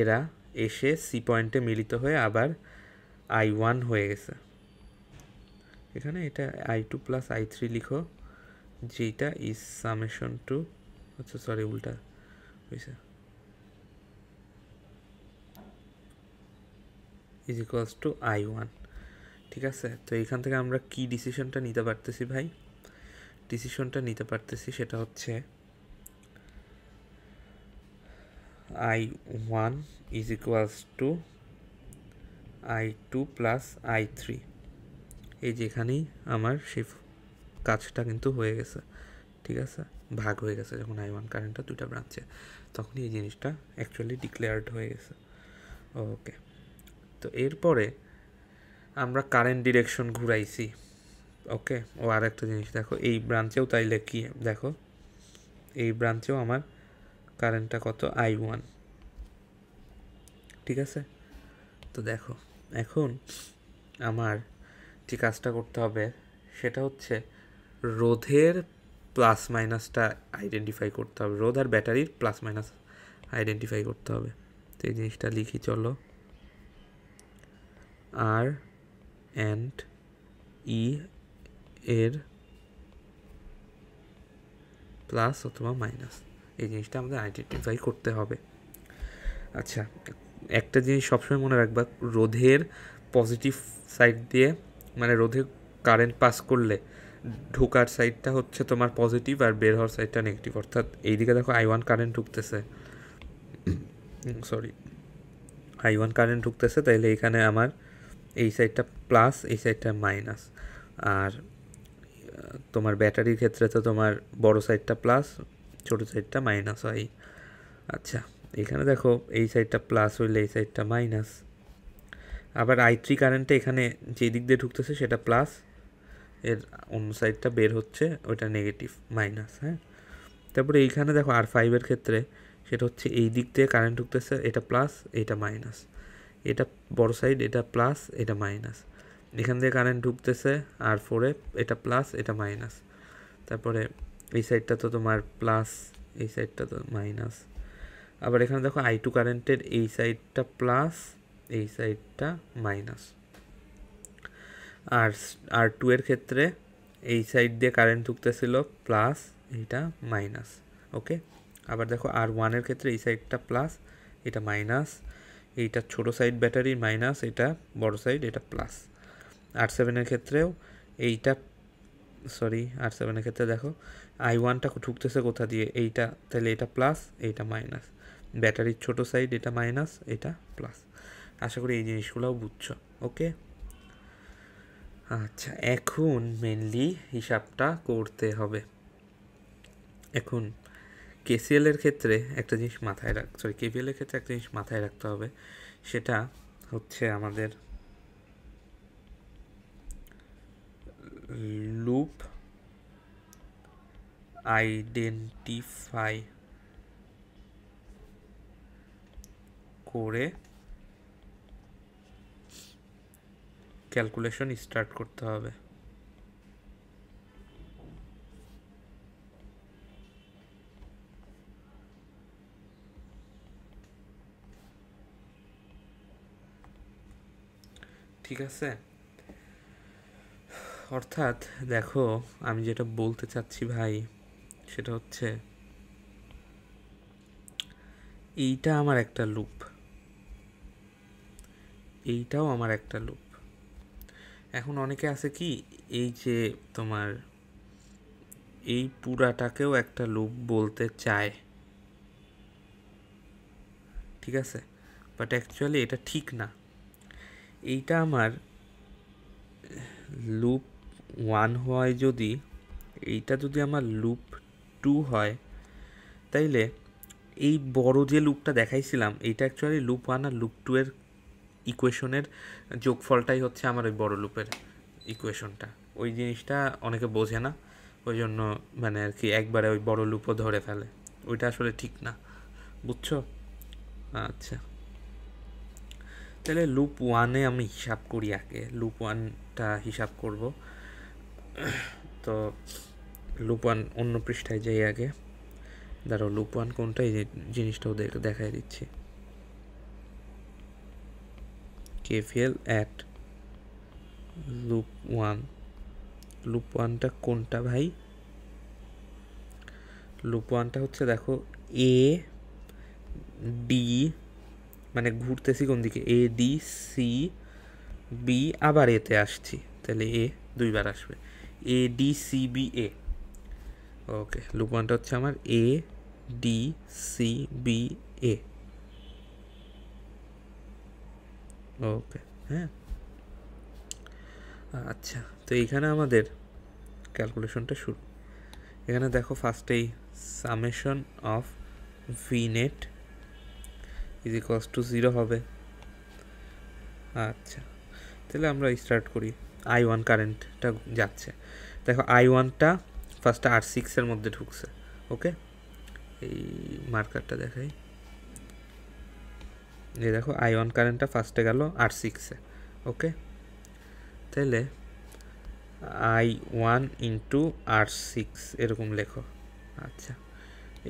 এরা এসে সি পয়েন্টে মিলিত হয়ে আবার i1 হয়ে গেছে। এখানে এটা i2 প্লাস i3 লিখো, যেটা ইজ সামেশন টু, আচ্ছা সরি উল্টা হয়েছে, ইজ ইকুয়ালস টু i1। ঠিক আছে, তো এইখান থেকে আমরা কি ডিসিশনটা নিতে পারতেছি ভাই? ডিসিশনটা নিতে পারতেছি সেটা হচ্ছে i1 is equals two i2 plus i3। এই যে এখানেই আমার সেই কাজটা কিন্তু হয়ে গেছে। ঠিক আছে, ভাগ হয়ে গেছে যখন i1 কারেন্টটা দুইটা ব্রাঞ্চে, তখনই এই জিনিসটা অ্যাকচুয়ালি ডিক্লেয়ার্ড হয়ে গেছে। ওকে, তো এরপরে আমরা কারেন্ট ডিরেকশন ঘুরাইছি। ওকে, ও আর একটা জিনিস দেখো, এই ব্রাঞ্চেও তাইলে কি দেখো, এই ব্রাঞ্চেও আমার কারেন্টটা কত, i1। ঠিক আছে, তো দেখো এখন আমার যে কাজটা করতে হবে সেটা হচ্ছে রোধের প্লাস মাইনাসটা আইডেন্টিফাই করতে হবে, রোধ আর ব্যাটারির প্লাস মাইনাস আইডেন্টিফাই করতে হবে। তো এই জিনিসটা লিখি চলো, আর অ্যান্ড ই এর প্লাস অথবা মাইনাস, এই জিনিসটা আমাদের আইডেন্টিফাই করতে হবে। আচ্ছা, একটা জিনিস সবসময় মনে রাখবা, রোধের পজিটিভ সাইড দিয়ে, মানে রোধে কারেন্ট পাস করলে ঢোকার সাইডটা হচ্ছে তোমার পজিটিভ আর বের হওয়ার সাইডটা নেগেটিভ। অর্থাৎ এইদিকে দেখো i1 কারেন্ট ঢুকতেছে, সরি i1 কারেন্ট ঢুকতেছে, তাইলে এখানে আমার এই সাইডটা প্লাস, এই সাইডটা মাইনাস। আর তোমার ব্যাটারির ক্ষেত্রে তো তোমার বড় সাইডটা প্লাস, ছোট সাইডটা মাইনাস হয়। আচ্ছা, এখানে দেখো এই সাইডটা প্লাস হইলে এই সাইডটা মাইনাস। আবার i3 কারেন্টটা এখানে যে দিক দিয়ে ঢুকতেছে সেটা প্লাস, এর অন্য সাইডটা বের হচ্ছে ওইটা নেগেটিভ মাইনাস। হ্যাঁ, তারপরে এইখানে দেখো R5 এর ক্ষেত্রে সেটা হচ্ছে এই দিক দিয়ে কারেন্ট ঢুকতেছে, এটা প্লাস এটা মাইনাস, এটা বড় সাইড, এটা প্লাস এটা মাইনাস। এখান থেকে কারেন্ট ঢুকতেছে R4-এ, এটা প্লাস এটা মাইনাস। তারপরে এই সাইডটা তো তোমার প্লাস, এই সাইডটা তো মাইনাস। আবার এখানে দেখো i2 কারেন্টের এই সাইডটা প্লাস, এই সাইডটা মাইনাস। আর R2 এর ক্ষেত্রে এই সাইড দিয়ে কারেন্ট ঢুকতেছিল প্লাস, এইটা মাইনাস। ওকে, আবার দেখো R1 এর ক্ষেত্রে এই সাইডটা প্লাস, এটা মাইনাস, এইটা ছোট সাইড ব্যাটারির মাইনাস, এটা বড় সাইড এটা প্লাস। R7 এর ক্ষেত্রেও এইটা, সরি R7 এর ক্ষেত্রে দেখো i1টা ঢুকতেছে কোথা দিয়ে, এইটা, তাহলে এটা প্লাস এইটা মাইনাস, ব্যাটারির ছোট সাইড এটা মাইনাস এটা প্লাস। আশা করি এই জিনিসগুলোও বুঝছো। ওকে, আচ্ছা এখন মেনলি হিসাবটা করতে হবে। এখন KCL এর ক্ষেত্রে একটা জিনিস মাথায় KVL এর ক্ষেত্রে একটা জিনিস মাথায় রাখতে হবে, সেটা হচ্ছে আমাদের লুপ আইডেন্টিফাই করে ক্যালকুলেশন স্টার্ট করতে হবে। ঠিক আছে, অর্থাৎ দেখো আমি যেটা বলতে চাচ্ছি ভাই সেটা হচ্ছে এইটা আমার একটা লুপ, এইটাও আমার একটা লুপ। এখন অনেকে আছে কি, এই যে তোমার এই পুরাটাকেও একটা লুপ বলতে চায়, ঠিক আছে, বাট অ্যাকচুয়ালি এটা ঠিক না। এইটা আমার লুপ 1 হয়, যদি এইটা যদি আমার লুপ 2 হয়, তাইলে এই বড় যে লুপটা দেখাইছিলাম এইটা অ্যাকচুয়ালি লুপ 1 আর লুপ 2 এর ইকুয়েশনের যোগফলটাই হচ্ছে আমার ওই বড় লুপের ইকুয়েশনটা। ওই জিনিসটা অনেকে বোঝে না, ওই জন্য মানে আর কি একবারে ওই বড় লুপও ধরে ফেলে, ওইটা আসলে ঠিক না, বুঝছো? আচ্ছা, তাহলে লুপ 1-এ আমি হিসাব করি, আগে লুপ 1টা হিসাব করব। তো লুপ 1 অন্য পৃষ্ঠায় যাই আগে। দাঁড়াও লুপ ওয়ান কোনটা, এই জিনিসটাও দেখাই দিচ্ছি। KVL at loop one, loop ওয়ানটা কোনটা ভাই? লুপ ওয়ানটা হচ্ছে দেখো এ ডি, মানে ঘুরতেছি কোন দিকে, এ ডি সি বি, আবার এতে আসছি, তাহলে এ দুইবার আসবে, A D C B A. Okay, loop ওয়ানটা হচ্ছে আমার A D C B A. Okay, হ্যাঁ আচ্ছা, তো এইখানে আমাদের ক্যালকুলেশনটা শুরু। এখানে দেখো ফার্স্টেই summation of V net is equals to 0 হবে। আচ্ছা, তাহলে আমরা স্টার্ট করি। আই ওয়ান কারেন্টটা যাচ্ছে, দেখো আই ওয়ানটা ফার্স্টে R6 মধ্যে ঢুকছে। ওকে, এই মার্কারটা দেখাই, এই দেখো আই ওয়ান কারেন্টটা ফার্স্টে গেল R6-এ। ওকে, তাহলে I1 ইন্টু R6 এরকম লেখো। আচ্ছা,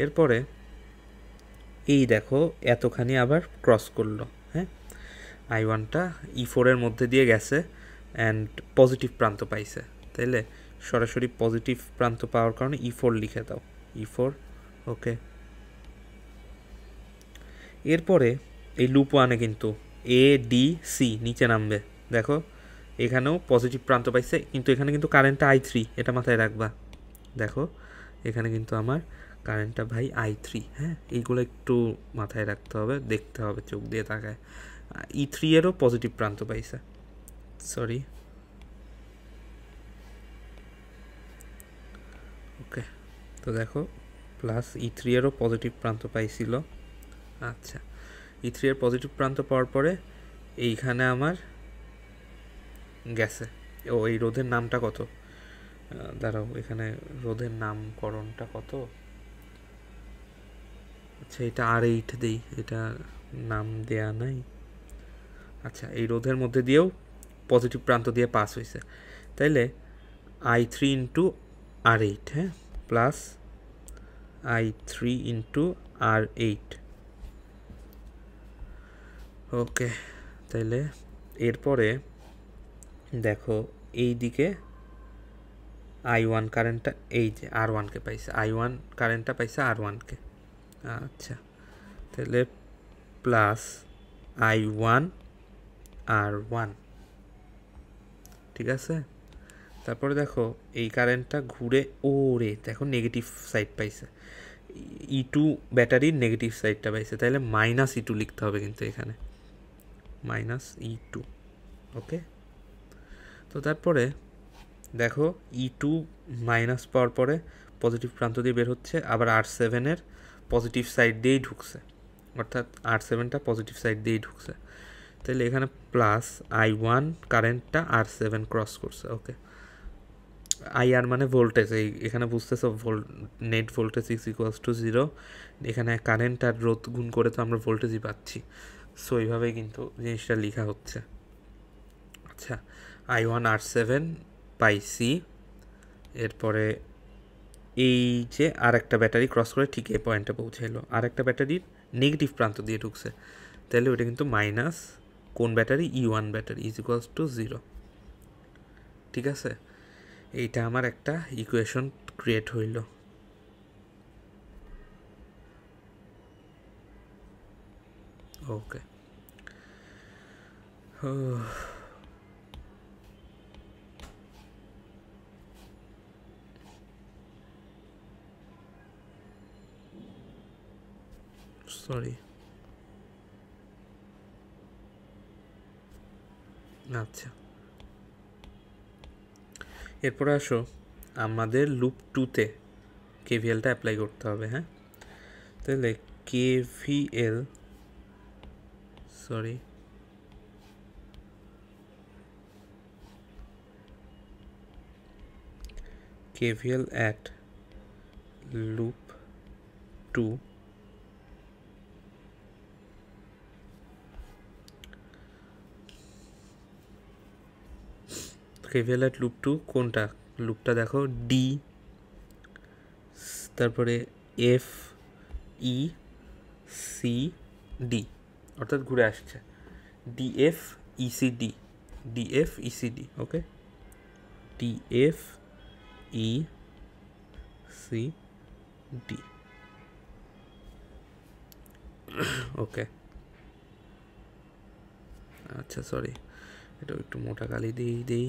এরপরে এই দেখো এতখানি আবার ক্রস করলো, হ্যাঁ I1টা E4-এর মধ্যে দিয়ে গেছে অ্যান্ড পজিটিভ প্রান্ত পাইছে, তাইলে সরাসরি পজিটিভ প্রান্ত পাওয়ার কারণে E4 লিখে দাও, E4। ওকে, এরপরে এই লুপ ওয়ানে কিন্তু এ ডি সি নিচে নামবে, দেখো এখানেও পজিটিভ প্রান্ত পাইছে, কিন্তু এখানে কিন্তু কারেন্টটা I3, এটা মাথায় রাখবা। দেখো এখানে কিন্তু আমার কারেন্টটা ভাই I3, হ্যাঁ এইগুলো একটু মাথায় রাখতে হবে, দেখতে হবে চোখ দিয়ে তাকায়। E3-এরও পজিটিভ প্রান্ত পাইছে, সরি। ওকে, তো দেখো প্লাস E3-এরও পজিটিভ প্রান্ত পাইছিল। আচ্ছা, E3-এর পজিটিভ প্রান্ত পাওয়ার পরে এইখানে আমার গেছে। ও, এই রোধের নামটা কত? দাঁড়াও, এখানে রোধের নামকরণটা কত? আচ্ছা, এটা R8 দেই, এটা নাম দেয়া নাই। আচ্ছা, এই রোধের মধ্যে দিয়েও পজিটিভ প্রান্ত দিয়ে পাস হয়েছে, তাইলে I3 ইন্টু R8, হ্যাঁ প্লাস I3 ইন্টু R8। ওকে, তাইলে এরপরে দেখো এই দিকে I1 কারেন্টটা এই যে R1-কে পাইছে, I1 কারেন্টটা পাইছে R1-কে। আচ্ছা, তাহলে প্লাস I1 R1, ঠিক আছে। তারপরে দেখো এই কারেন্টটা ঘুরে ওরে দেখো নেগেটিভ সাইড পাইছে, E2 ব্যাটারির নেগেটিভ সাইডটা পাইছে, তাহলে মাইনাস E2 লিখতে হবে কিন্তু এখানে, মাইনাস E2। ওকে, তো তারপরে দেখো E2 মাইনাস পাওয়ার পরে পজিটিভ প্রান্ত দিয়ে বের হচ্ছে, আবার R7-এর পজিটিভ সাইড দিয়েই ঢুকছে, অর্থাৎ R7টা পজিটিভ সাইড দিয়েই ঢুকছে, তাহলে এখানে প্লাস I1 কারেন্টটা R7 ক্রস করছে। ওকে, IR মানে ভোল্টেজ, এই এখানে বুঝতেছো net voltage is equals to 0, এখানে কারেন্ট আর রোধ গুণ করে তো আমরা ভোল্টেজই পাচ্ছি, সো এইভাবেই কিন্তু জিনিসটা লেখা হচ্ছে। আচ্ছা, I1 R7 পাইছি, এরপরে এই যে আর একটা ব্যাটারি ক্রস করে ঠিক এই পয়েন্টে পৌঁছাইলো, আর একটা ব্যাটারির নেগেটিভ প্রান্ত দিয়ে ঢুকছে, তাহলে ওটা কিন্তু মাইনাস কোন battery, E1 battery is equals to 0, ঠিক আছে। এইটা আমার একটা ইকুয়েশন ক্রিয়েট হইল। ওকে, সরি। আচ্ছা, এরপরে আসো আমাদের লুপ 2-তে কেভিএলটা অ্যাপ্লাই করতে হবে, হ্যাঁ তাহলে KVL, sorry KVL at loop 2 KVL at loop 2 কোনটা, লুপটা দেখো ডি, তারপরে এফ ই সি ডি, অর্থাৎ ঘুরে আসছে ডিএফ ইসিডি, ডিএফ ইসিডি। ওকে, ডিএফ ই সি ডি। ওকে, আচ্ছা সরি, এটা একটু মোটা কালি দিই।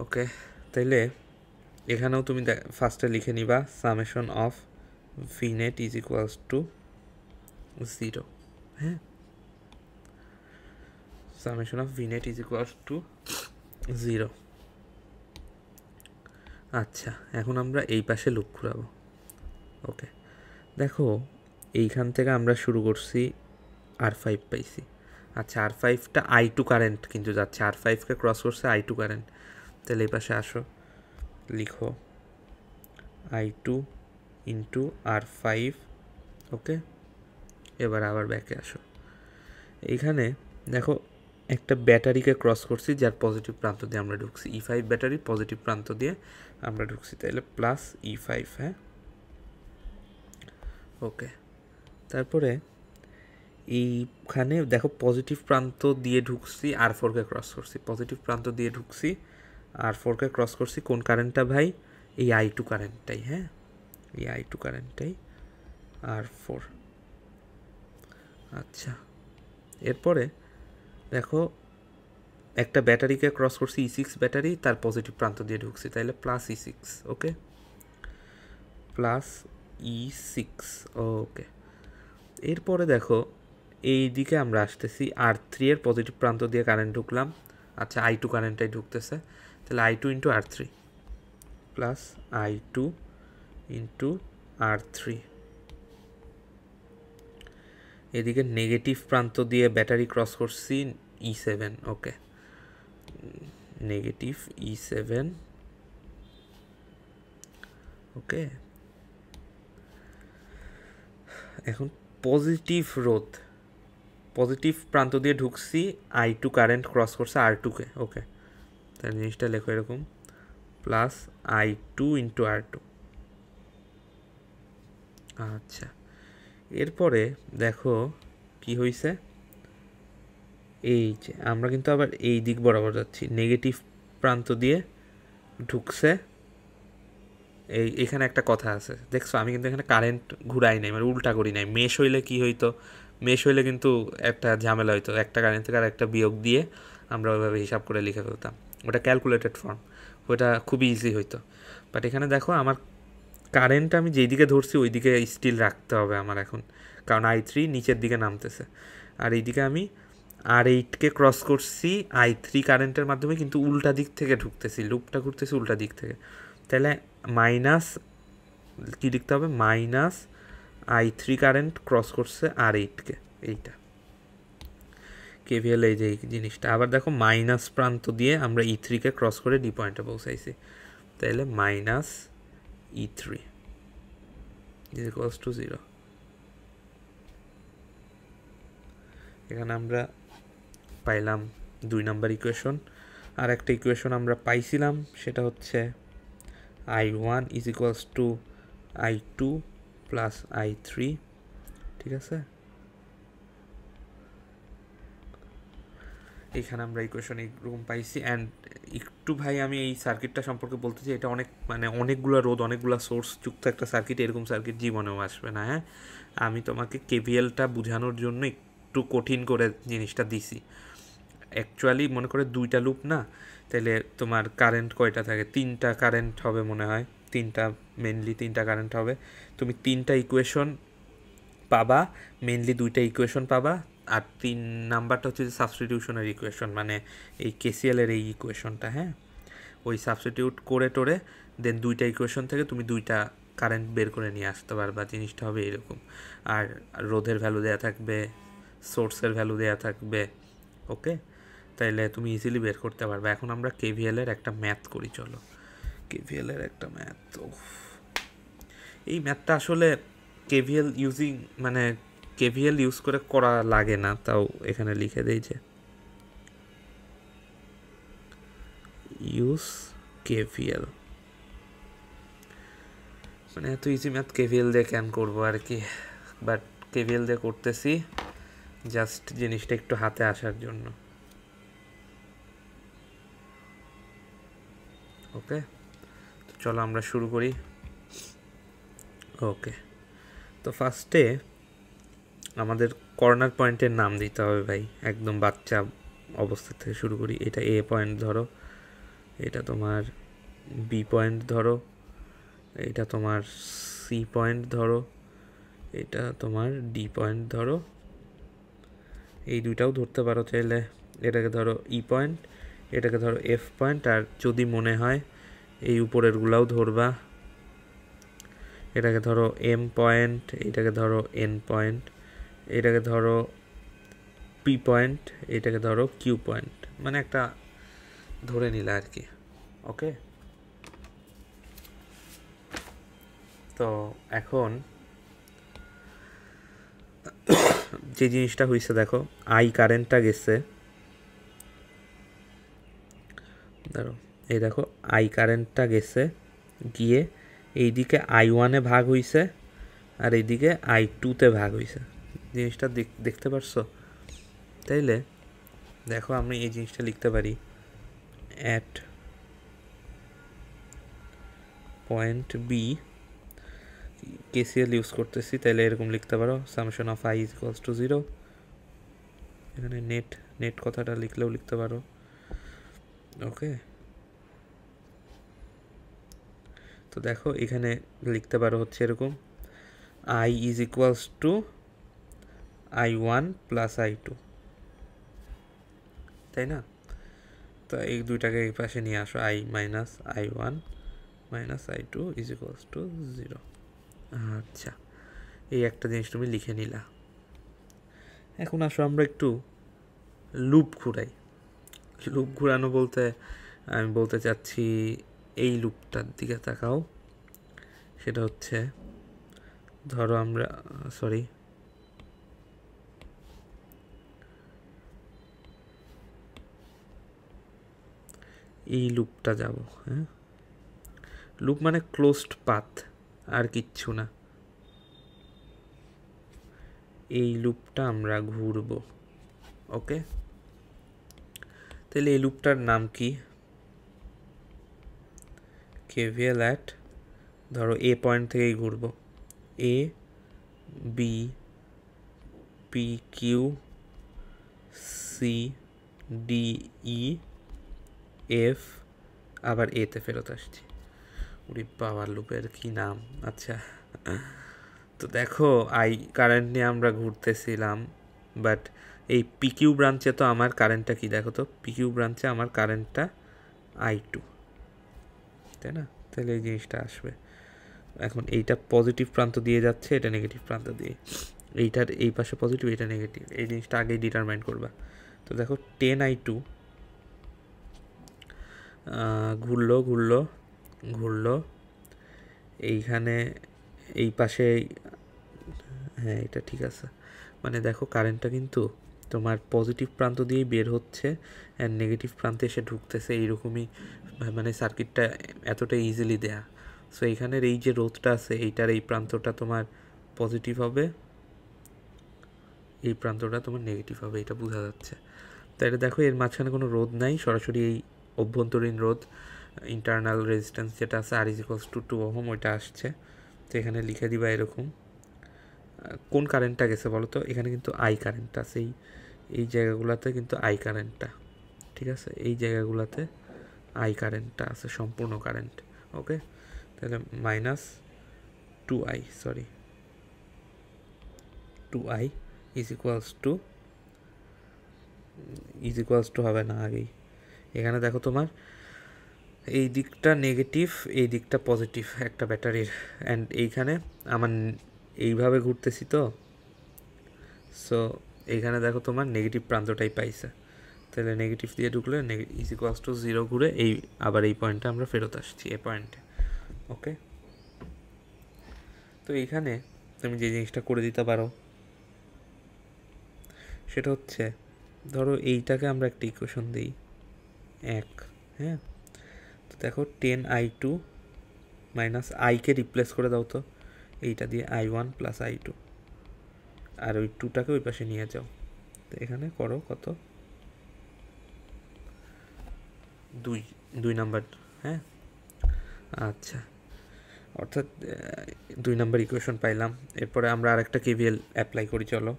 ওকে, তাইলে এখানেও তুমি ফার্স্টে লিখে নিবা summation of V net is equals to 0। হ্যাঁ, summation of V net is equals to 0। আচ্ছা, এখন আমরা এই পাশে লুপ ঘুরাবো। ওকে, দেখো এইখান থেকে আমরা শুরু করছি, R5 পাইছি। আচ্ছা, R5টা I2 কারেন্ট কিন্তু যাচ্ছে, R5কে ক্রস করছে I2 কারেন্ট। তাহলে এই পাশে আসো, লিখো I2 ইন্টু R5। ওকে, এবার আবার ব্যাকে আসো। এইখানে দেখো একটা ব্যাটারিকে ক্রস করছি, যার পজিটিভ প্রান্ত দিয়ে আমরা ঢুকছি, E5 ব্যাটারির পজিটিভ প্রান্ত দিয়ে আমরা ঢুকছি, তাহলে প্লাস E5। হ্যাঁ, ওকে, তারপরে এইখানে দেখো পজিটিভ প্রান্ত দিয়ে ঢুকছি, R4কে ক্রস করছি, পজিটিভ প্রান্ত দিয়ে ঢুকছি, R4কে ক্রস করছি। কোন কারেন্টটা ভাই? এই I2 কারেন্টটাই। হ্যাঁ, এই I2 কারেন্টটাই, R4। আচ্ছা, এরপরে দেখো একটা ব্যাটারিকে ক্রস করছি, E6 ব্যাটারি, তার পজিটিভ প্রান্ত দিয়ে ঢুকছি, তাহলে প্লাস E6। ওকে, প্লাস E6। ওকে, এরপরে দেখো এই দিকে আমরা আসতেছি, R3 এর পজিটিভ প্রান্ত দিয়ে কারেন্ট ঢুকলাম। আচ্ছা, I2 কারেন্টটাই ঢুকতেছে, তাহলে I2 into R3 plus I2 into R3। এদিকে নেগেটিভ প্রান্ত দিয়ে ব্যাটারি ক্রস করছি, E7। ওকে, নেগেটিভ E7। ওকে, এখন পজিটিভ রোধ, পজিটিভ প্রান্ত দিয়ে ঢুকছি, I2 কারেন্ট ক্রস করছে R2কে। ওকে, তাহলে জিনিসটা লেখো এরকম, প্লাস I2 ইন্টু R2। আচ্ছা, এরপরে দেখো কি হয়েছে, এই যে আমরা কিন্তু আবার এই দিক বরাবর যাচ্ছি, নেগেটিভ প্রান্ত দিয়ে ঢুকছে। এখানে একটা কথা আছে, দেখছো আমি কিন্তু এখানে কারেন্ট ঘুরাই নাই, মানে উল্টা করি নাই। মেশ হইলে কি হইতো, মেশ হইলে কিন্তু একটা ঝামেলা হইতো, একটা কারেন্ট থেকে আর একটা বিয়োগ দিয়ে আমরা ওইভাবে হিসাব করে লিখে ফেলতাম, ওটা ক্যালকুলেটেড ফর্ম, ওটা খুবই ইজি হইতো। বাট এখানে দেখো আমার কারেন্ট আমি যেই দিকে ধরছি ওই দিকে স্টিল রাখতে হবে আমার এখন, কারণ I3 নিচের দিকে নামতেছে, আর এইদিকে আমি R8কে ক্রস করছি I3 কারেন্টের মাধ্যমে, কিন্তু উল্টা দিক থেকে ঢুকতেছি, লুপটা ঘুরতেছি উল্টা দিক থেকে। তাহলে মাইনাস কী লিখতে হবে, মাইনাস I3 কারেন্ট ক্রস করছে R8কে, এইটা কেভিএল। এই যে এই জিনিসটা আবার দেখো, মাইনাস প্রান্ত দিয়ে আমরা E3কে ক্রস করে ডি পয়েন্টে পৌঁছাইছি, তাহলে minus E3 is equals to 0। এখানে আমরা পাইলাম 2 নম্বর ইকুয়েশন। আর একটা ইকুয়েশন আমরা পাইছিলাম, সেটা হচ্ছে I1 is equals two I2 plus I3। ঠিক আছে, এইখানে আমরা ইকুয়েশন এইরকম পাইছি। অ্যান্ড একটু ভাই আমি এই সার্কিটটা সম্পর্কে বলতে চাই, এটা অনেক মানে অনেকগুলো রোধ, অনেকগুলো সোর্স যুক্ত একটা সার্কিট, এরকম সার্কিট জীবনেও আসবে না। হ্যাঁ, আমি তোমাকে কেভিএলটা বোঝানোর জন্য একটু কঠিন করে জিনিসটা দিছি। অ্যাকচুয়ালি মনে করে 2টা লুপ না, তাহলে তোমার কারেন্ট কয়টা থাকে, 3টা কারেন্ট হবে মনে হয়, 3টা মেনলি 3টা কারেন্ট হবে। তুমি 3টা ইকুয়েশন পাবা, মেনলি 2টা ইকুয়েশন পাবা, আর 3 নাম্বারটা হচ্ছে যে সাবস্টিটিউশনের ইকুয়েশন, মানে এই কেসিএলের এই ইকুয়েশনটা। হ্যাঁ, ওই সাবস্টিটিউট করে টোরে দেন 2টা ইকুয়েশন থেকে তুমি 2টা কারেন্ট বের করে নিয়ে আসতে পারবা। জিনিসটা হবে এরকম, আর রোধের ভ্যালু দেওয়া থাকবে, সোর্সের ভ্যালু দেওয়া থাকবে। ওকে, তাইলে তুমি ইজিলি বের করতে পারবে। এখন আমরা কেভিএলের একটা ম্যাথ করি, চলো কেভিএলের একটা ম্যাথ। এই ম্যাথটা আসলে কেভিএল ইউজিং মানে কেভিএল ইউজ করে করা লাগে না, তাও এখানে লিখে দেই যে ইউজ কেভিএল। মানে এত ইজি ম্যাথ কেভিএল দিয়ে ক্যান করবো আর কি, বাট কেভিএল দিয়ে করতেছি জাস্ট জিনিসটা একটু হাতে আসার জন্য। ওকে, তো চলো আমরা শুরু করি। ওকে, তো ফার্স্টে আমাদের কর্নার পয়েন্টের নাম দিতে হবে ভাই, একদম বাচ্চা অবস্থা থেকে শুরু করি। এটা এ পয়েন্ট ধরো, এটা তোমার বি পয়েন্ট ধরো, এটা তোমার সি পয়েন্ট ধরো, এটা তোমার ডি পয়েন্ট ধরো, এই দুইটাও ধরতে পারো চাইলে। এটাকে ধরো ই পয়েন্ট, এটাকে ধরো এফ পয়েন্ট, আর যদি মনে হয় এই উপরেরগুলাও ধরবা। এটাকে ধরো এম পয়েন্ট, এটাকে ধরো এন পয়েন্ট, এটাকে ধরো পি পয়েন্ট, এটাকে ধরো কিউ পয়েন্ট, মানে একটা ধরে নিলা আর কি। ওকে, তো এখন যে জিনিসটা হয়েছে দেখো, আই কারেন্টটা গেছে, ধরো এই দেখো আই কারেন্টটা গেছে গিয়ে এইদিকে I1 ভাগ হইছে আর এইদিকে I2 ভাগ হইছে। জিনিসটা দেখতে পারছো? তাইলে দেখো আমি এই জিনিসটা লিখতে পারি, at point B KCL use করতেছি, তাইলে এরকম লিখতে পারো, summation of I is equals to 0। এখানে নেট কথাটা লিখলেও লিখতে পারো। ওকে, তো দেখো এখানে লিখতে পারো হচ্ছে এরকম, I is equals two I1 plus I2, তাই না? তো এই দুইটাকে এই পাশে নিয়ে আসো, I minus I1 minus I2 is equals to 0। আচ্ছা, এই একটা জিনিস তুমি লিখে নিলা। এখন আসো আমরা একটু লুপ ঘুরাই। লুপ ঘুরানো বলতে আমি বলতে চাচ্ছি এই লুপটার দিকে তাকাও। সেটা হচ্ছে ধরো আমরা এই লুপটা যাব। হ্যাঁ, লুপ মানে ক্লোজড পাথ, আর কিচ্ছু না। এই লুপটা আমরা ঘুরবো। ওকে, তাহলে এই লুপটার নাম কি? কেভিএল অ্যাট, ধরো এ পয়েন্ট থেকেই ঘুরবো, A B P Q C D E F, আবার এতে ফেরত আসছি। উরি বাবার, লুপের কি নাম! আচ্ছা, তো দেখো আই কারেন্ট নিয়ে আমরা ঘুরতেছিলাম, বাট এই পিকিউ ব্রাঞ্চে তো আমার কারেন্টটা কি দেখো তো, পিকিউ ব্রাঞ্চে আমার কারেন্টটা I2, তাই না? তাহলে এই জিনিসটা আসবে। এখন এইটা পজিটিভ প্রান্ত দিয়ে যাচ্ছে, এটা নেগেটিভ প্রান্ত দিয়ে, এইটার এই পাশে পজিটিভ, এটা নেগেটিভ, এই জিনিসটা আগেই ডিটারমাইন করবা। তো দেখো 10I2 ঘুরলো ঘুরলো ঘুরলো এইখানে, এই পাশে, হ্যাঁ এটা ঠিক আছে। মানে দেখো কারেন্টটা কিন্তু তোমার পজিটিভ প্রান্ত দিয়েই বের হচ্ছে অ্যান্ড নেগেটিভ প্রান্তে এসে ঢুকতেছে, এইরকমই। মানে সার্কিটটা এতটা ইজিলি দেয়া। সো এইখানের এই যে রোধটা আছে, এইটার এই প্রান্তটা তোমার পজিটিভ হবে, এই প্রান্তটা তোমার নেগেটিভ হবে, এটা বোঝা যাচ্ছে। তাই দেখো এর মাঝখানে কোনো রোধ নাই, সরাসরি এই অভ্যন্তরীণ রোধ, ইন্টারনাল রেজিস্ট্যান্স যেটা আছে R = 2 ওহম, ওইটা আসছে। তো এখানে লিখে দিবা এরকম। কোন কারেন্টটা গেছে বলো তো? এখানে কিন্তু আই কারেন্ট আছে, এই জায়গাগুলোতে কিন্তু আই কারেন্টটা, ঠিক আছে? এই জায়গাগুলোতে আই কারেন্টটা আছে, সম্পূর্ণ কারেন্ট। ওকে, তাহলে minus 2I, sorry 2I is equals two হবে না আগেই। এখানে দেখো তোমার এই দিকটা নেগেটিভ, এই দিকটা পজিটিভ একটা ব্যাটারির, অ্যান্ড এইখানে আমার এইভাবে ঘুরতেছি তো, সো এইখানে দেখো তোমার নেগেটিভ প্রান্তটাই পাইছে। তাহলে নেগেটিভ দিয়ে ঢুকলে ইজ ইকুয়ালস টু 0 ঘুরে এই আবার এই পয়েন্টে আমরা ফেরত আসছি, এই পয়েন্টে। ওকে, তো এইখানে তুমি যে জিনিসটা করে দিতে পারো সেটা হচ্ছে, ধরো এইটাকে আমরা একটা ইকুয়েশন দিই 1, হ্যাঁ? তো দেখো 10I2 মাইনাস আইকে রিপ্লেস করে দাও তো এইটা দিয়ে i1 প্লাস i2, আর ওই 2টাকে ওই পাশে নিয়ে যাও। তো এখানে করো কত, 2 নাম্বার। হ্যাঁ, আচ্ছা, অর্থাৎ 2 নাম্বার ইকুয়েশন পাইলাম। এরপরে আমরা আরেকটা কেভিএল অ্যাপ্লাই করি, চলো।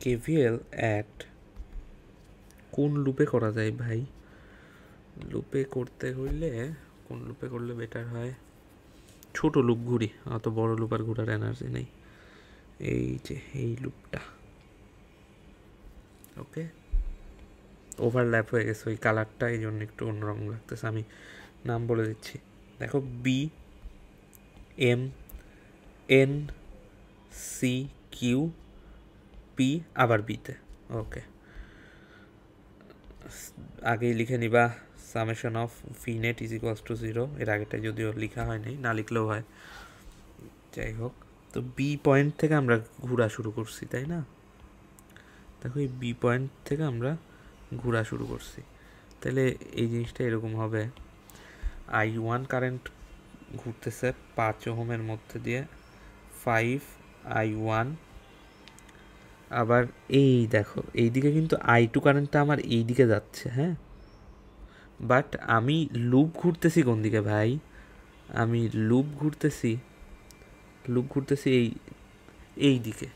কেভিএল অ্যাট কোন লুপে করা যায় ভাই? লুপে করতে হইলে কোন লুপে করলে বেটার হয়? ছোট লুপ ঘুরি, অত বড় লুপ আর ঘোরার এনার্জি নেই। এই যে এই লুপটা, ওকে, ওভারল্যাপ হয়ে গেছে ওই কালারটা, এই জন্য একটু অন্যরকম লাগতেছে। আমি নাম বলে দিচ্ছি, দেখো, B M N C Q P, আবার বিতে। ওকে, আগেই লিখে নিবা summation of V net is equals to 0। এর আগেটা যদিও লেখা হয় নাই, না লিখলেও হয়, যাই হোক। তো বি পয়েন্ট থেকে আমরা ঘোরা শুরু করছি, তাই না? দেখো, এই বি পয়েন্ট থেকে আমরা ঘোরা শুরু করছি, তাহলে এই জিনিসটা এরকম হবে। i1 কারেন্ট ঘুরতেছে 5 ওহমের মধ্যে দিয়ে, 5i1। আবার এই দেখো, এইদিকে কিন্তু i2 কারেন্টটা আমার এই দিকে যাচ্ছে, হ্যাঁ, বাট আমি লুপ ঘুরতেছি কোন দিকে ভাই? আমি লুপ ঘুরতেছি এই দিকে,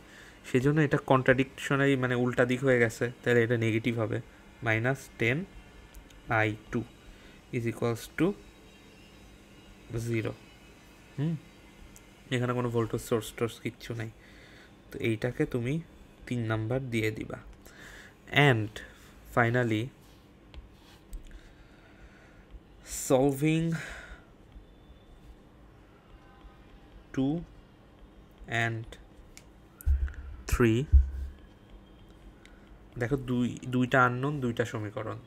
সেজন্য এটা কন্ট্রাডিকশনারি, মানে উল্টা দিক হয়ে গেছে, তাহলে এটা নেগেটিভ হবে। -10i2 is equals to 0। এখানে কোনো ভোল্টেজ সোর্স টোর্স কিচ্ছু নাই, তো এইটাকে তুমি 3 নাম্বার দিয়ে দিবা। অ্যান্ড ফাইনালি সলভিং 2 and 3, দেখো দুইটা আননোন, দুইটা সমীকরণ,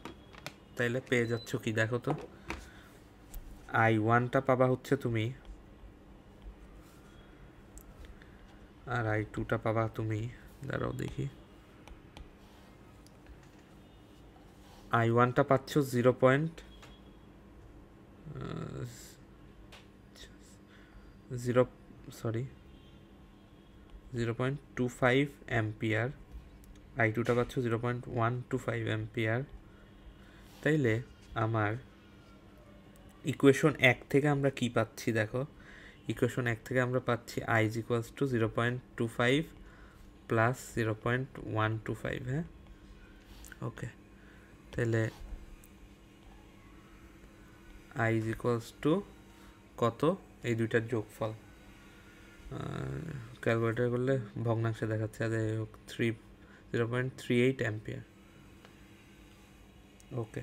তাইলে পেয়ে যাচ্ছ কি দেখো তো। i1টা পাবা হচ্ছে তুমি, আর i2টা পাবা তুমি। দাঁড়াও দেখি, i1টা পাচ্ছ 0.25 অ্যাম্পিয়ার, i2টা পাচ্ছ 0.125 অ্যাম্পিয়ার। তাইলে আমার ইকুয়েশন 1 থেকে আমরা কি পাচ্ছি দেখো, ইকুয়েশন 1 থেকে আমরা পাচ্ছি i is equals two 0.25 plus 0.125। হ্যাঁ, ওকে, তাহলে i ইজ ইকুয়ালস টু কত? এই দুইটার যোগফল, ক্যালকুলেটার করলে ভগ্নাংশে দেখাচ্ছে, যাই হোক 0.38 অ্যাম্পিয়ার। ওকে,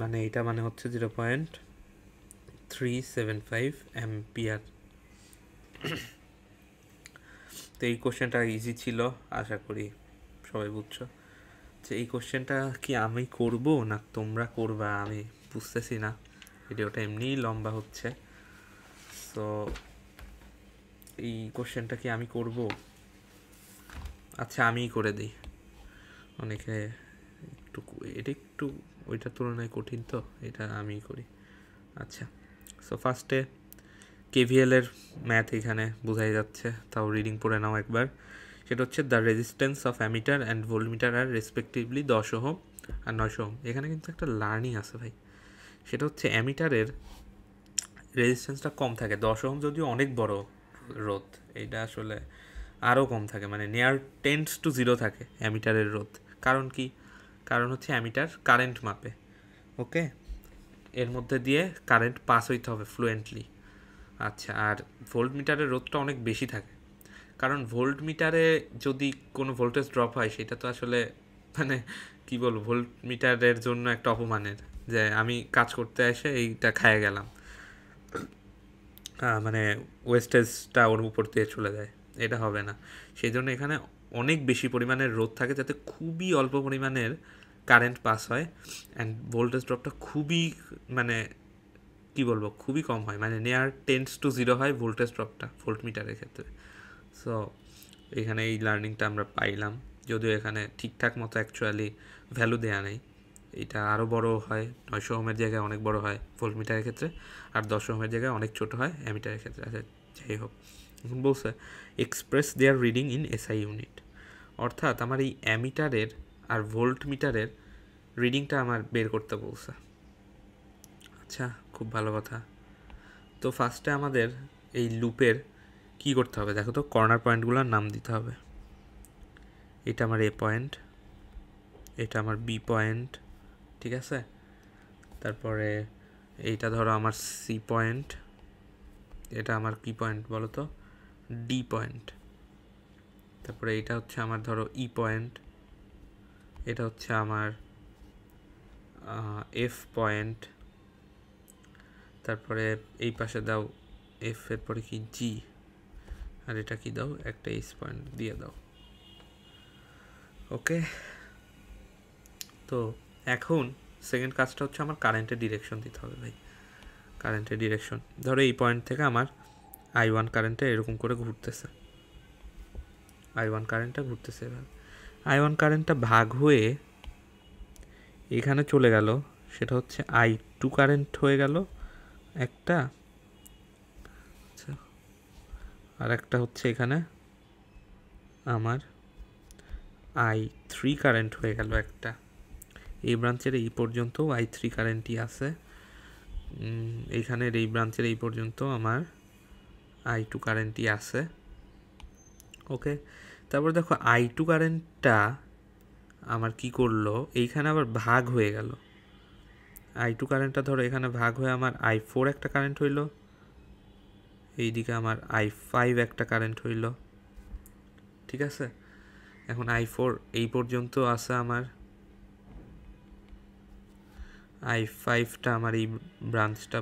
মানে এটা মানে হচ্ছে 0.375 অ্যাম্পিয়ার। তো এই কোশ্চেনটা ইজি ছিল, আশা করি সবাই বুঝছো। যে এই কোশ্চেনটা কি আমি করব না তোমরা করবা আমি বুঝতেছি না, ভিডিওটা এমনিই লম্বা হচ্ছে। সো এই কোশ্চেনটা কি আমি করব? আচ্ছা, আমিই করে দিই। অনেকে এটা একটু ওইটার তুলনায় কঠিন, তো এটা আমিই করি। আচ্ছা, সো ফার্স্টে কেভিএলের ম্যাথ এখানে বোঝাই যাচ্ছে, তাও রিডিং পড়ে নাও একবার। সেটা হচ্ছে the resistance of ammeter and voltmeter আর রেসপেক্টিভলি 10 ওহম আর 900 ওহম। এখানে কিন্তু একটা লার্নিং আছে ভাই, সেটা হচ্ছে অ্যামিটারের রেজিস্ট্যান্সটা কম থাকে। 10 ওহম যদিও অনেক বড় রোধ, এইটা আসলে আরও কম থাকে, মানে নিয়ার টেন্ডস টু 0 থাকে অ্যামিটারের রোধ। কারণ কি? কারণ হচ্ছে অ্যামিটার কারেন্ট মাপে, ওকে, এর মধ্যে দিয়ে কারেন্ট পাস হইতে হবে ফ্লুয়েন্টলি। আচ্ছা, আর ভোল্ট মিটারের রোধটা অনেক বেশি থাকে, কারণ ভোল্ট মিটারে যদি কোনো ভোল্টেজ ড্রপ হয় সেটা তো আসলে মানে কি বলবো, ভোল্ট মিটারের জন্য একটা অপমানের, যে আমি কাজ করতে এসে এইটা খাইয়ে গেলাম, মানে ওয়েস্টেজটা ওর উপর দিয়ে চলে যায়, এটা হবে না। সেই জন্য এখানে অনেক বেশি পরিমাণের রোধ থাকে, যাতে খুবই অল্প পরিমাণের কারেন্ট পাস হয়, অ্যান্ড ভোল্টেজ ড্রপটা খুবই, মানে কি বলবো, খুবই কম হয়, মানে নিয়ার টেন্ডস টু 0 হয় ভোল্টেজ ড্রপটা ভোল্ট মিটারের ক্ষেত্রে। সো এখানে এই লার্নিংটা আমরা পাইলাম, যদিও এখানে ঠিকঠাক মতো অ্যাকচুয়ালি ভ্যালু দেওয়া নেই, এটা আরও বড় হয়, 900 ওহমের জায়গায় অনেক বড় হয় ভোল্টমিটারের ক্ষেত্রে, আর 10 ওহমের জায়গায় অনেক ছোট হয় অ্যামিটারের ক্ষেত্রে। আচ্ছা, যাই হোক, এখন বলছে express their reading in SI unit, অর্থাৎ আমার এই অ্যামিটারের আর ভোল্টমিটারের রিডিংটা আমার বের করতে বলছে। আচ্ছা, খুব ভালো কথা। তো ফার্স্টে আমাদের এই লুপের কি করতে হবে দেখো তো, কর্নার পয়েন্টগুলোর নাম দিতে হবে। এটা আমার এ পয়েন্ট, এটা আমার বি পয়েন্ট, ঠিক আছে। তারপরে এইটা ধরো আমার সি পয়েন্ট, এটা আমার কি পয়েন্ট বলো তো, ডি পয়েন্ট। তারপরে এইটা হচ্ছে আমার ধরো ই পয়েন্ট, এটা হচ্ছে আমার এফ পয়েন্ট। তারপরে এই পাশে দাও এফ এর পরে কি জি, আর এটা কি দাও, একটা এস পয়েন্ট দিয়ে দাও। ওকে, তো এখন সেকেন্ড কাজটা হচ্ছে আমার কারেন্টের ডিরেকশন দিতে হবে ভাই। কারেন্টের ডিরেকশন ধরো এই পয়েন্ট থেকে আমার I1 কারেন্টটা এরকম করে ঘুরতেছে, I1 কারেন্টটা ঘুরতেছে। এবার I1 কারেন্টটা ভাগ হয়ে এখানে চলে গেল, সেটা হচ্ছে I2 কারেন্ট হয়ে গেল একটা, আচ্ছা, আর একটা হচ্ছে এখানে আমার I3 কারেন্ট হয়ে গেল একটা। এই ব্রাঞ্চের এই পর্যন্ত I3 কারেন্টই আছে, এইখানের এই ব্রাঞ্চের এই পর্যন্ত আমার I2 কারেন্টই আছে। ওকে, তারপর দেখো I2 কারেন্টটা আমার কি করলো, এইখানে আবার ভাগ হয়ে গেল। I2 কারেন্টটা ধরো এখানে ভাগ হয়ে আমার I4 একটা কারেন্ট হইল, এইদিকে আমার I5 একটা কারেন্ট হইল, ঠিক আছে। এখন I4 এই পর্যন্ত আছে আমার, I5টা আমার এই ব্রাঞ্চটা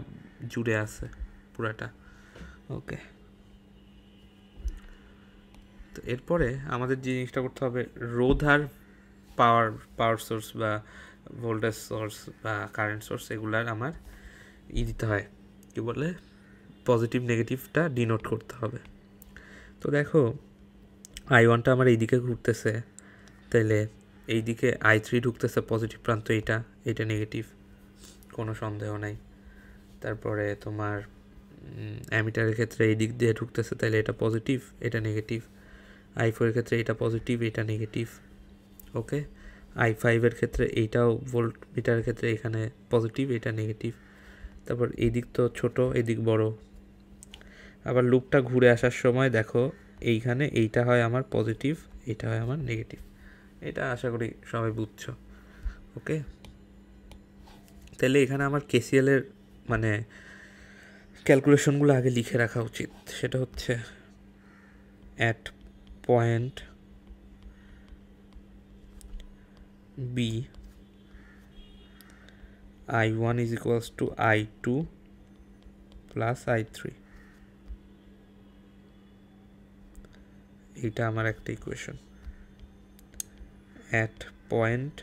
জুড়ে আছে পুরাটা। ওকে, তো এরপরে আমাদের যে জিনিসটা করতে হবে, রোধ আর পাওয়ার সোর্স বা ভোল্টেজ সোর্স বা কারেন্ট সোর্স এগুলার আমার দিতে হয়, কি বলে, পজিটিভ নেগেটিভটা ডিনোট করতে হবে। তো দেখো I1টা আমার এইদিকে ঘুরতেছে, তাইলে এইদিকে I3 ঢুকতেছে পজিটিভ প্রান্ত, এইটা নেগেটিভ, কোনো সন্দেহ নাই। তারপরে তোমার অ্যামিটারের ক্ষেত্রে এই দিক দিয়ে ঢুকতেছে, তাইলে এটা পজিটিভ, এটা নেগেটিভ। I4 এর ক্ষেত্রে এটা পজিটিভ, এটা নেগেটিভ। ওকে, I5 এর ক্ষেত্রে এইটাও ভোল্ট মিটারের ক্ষেত্রে এখানে পজিটিভ, এটা নেগেটিভ। তারপর এই দিক তো ছোট, এদিক বড়। আবার লুপটা ঘুরে আসার সময় দেখো এইখানে এইটা হয় আমার পজিটিভ, এটা হয় আমার নেগেটিভ। এটা আশা করি সবাই বুঝছো। ওকে, তাহলে এখানে আমার কেসিএলের মানে ক্যালকুলেশনগুলো আগে লিখে রাখা উচিত। সেটা হচ্ছে at point B I1 is equals to I2 plus I3, এইটা আমার একটা ইকুয়েশন। অ্যাট পয়েন্ট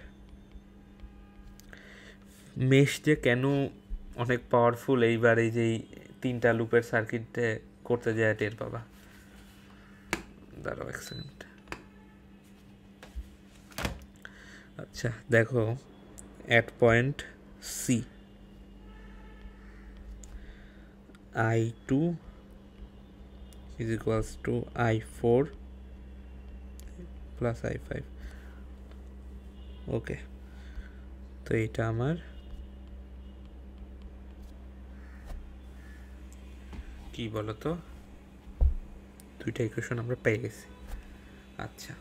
মেশ যে কেন অনেক পাওয়ারফুল, এইবার এই যে তিনটা লুপের সার্কিটে করতে যায় টের পাবা। দাঁড়াও এক সেকেন্ড। আচ্ছা দেখো, at point C I2 is equals to I4 plus I5। Okay, তো এটা আমার কি বলতো, দুইটা ইকুয়েশন আমরা পেয়ে গেছি। আচ্ছা,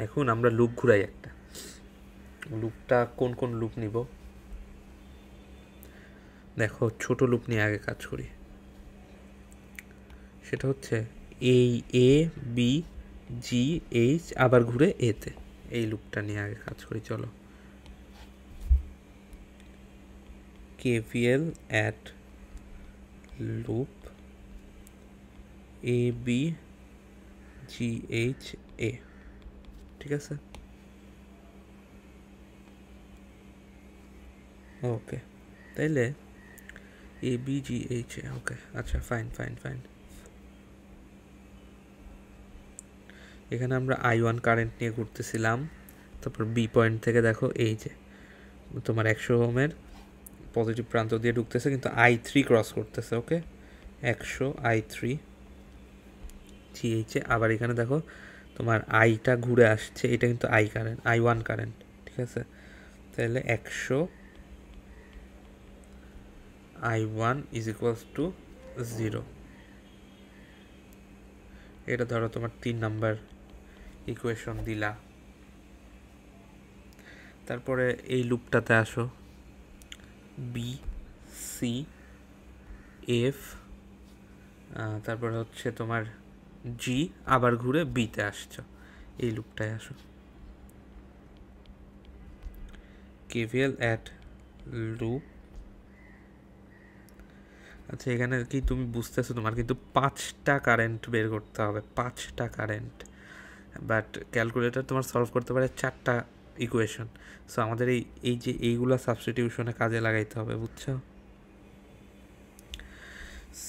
এখন আমরা লুপ ঘুরাই একটা। লুপটা কোন কোন লুপ নিব দেখো, ছোট লুপ নিয়ে আগে কাজ করি। সেটা হচ্ছে এই এ বি জি এইচ আবার ঘুরে এতে, এই লুপটা নিয়ে আগে কাজ করি। চলো, KVL at loop A B G H A, ঠিক আছে। ওকে, তাইলে এ বি জি এইচ এ। ওকে, আচ্ছা, ফাইন ফাইন ফাইন। এখানে আমরা I1 কারেন্ট নিয়ে ঘুরতেছিলাম, তারপর বি পয়েন্ট থেকে দেখো এই যে তোমার 100 ওহমের পজিটিভ প্রান্ত দিয়ে ঢুকতেছে, কিন্তু I3 ক্রস করতেছে। ওকে, 100 I3 GH। আবার এখানে দেখো তোমার আইটা ঘুরে আসছে, এটা কিন্তু I1 কারেন্ট, ঠিক আছে। তাহলে 100 I1 ইজ ইকুয়ালস টু 0। এটা ধরো তোমার 3 নাম্বার ইকুয়েশন দিলা। তারপরে এই লুপটাতে আসো, বি সি এফ, তারপরে হচ্ছে তোমার জি, আবার ঘুরে বিতে আসছো, এই লুপটায় আসো। KVL at loop. আচ্ছা, এখানে কি তুমি বুঝতেছো? তোমার কিন্তু 5টা কারেন্ট বের করতে হবে, 5টা কারেন্ট, বাট ক্যালকুলেটর তোমার সলভ করতে পারে 4টা ইকুয়েশন। সো আমাদের এই যে এইগুলা সাবস্টিটিউশনে কাজে লাগাইতে হবে, বুঝছো?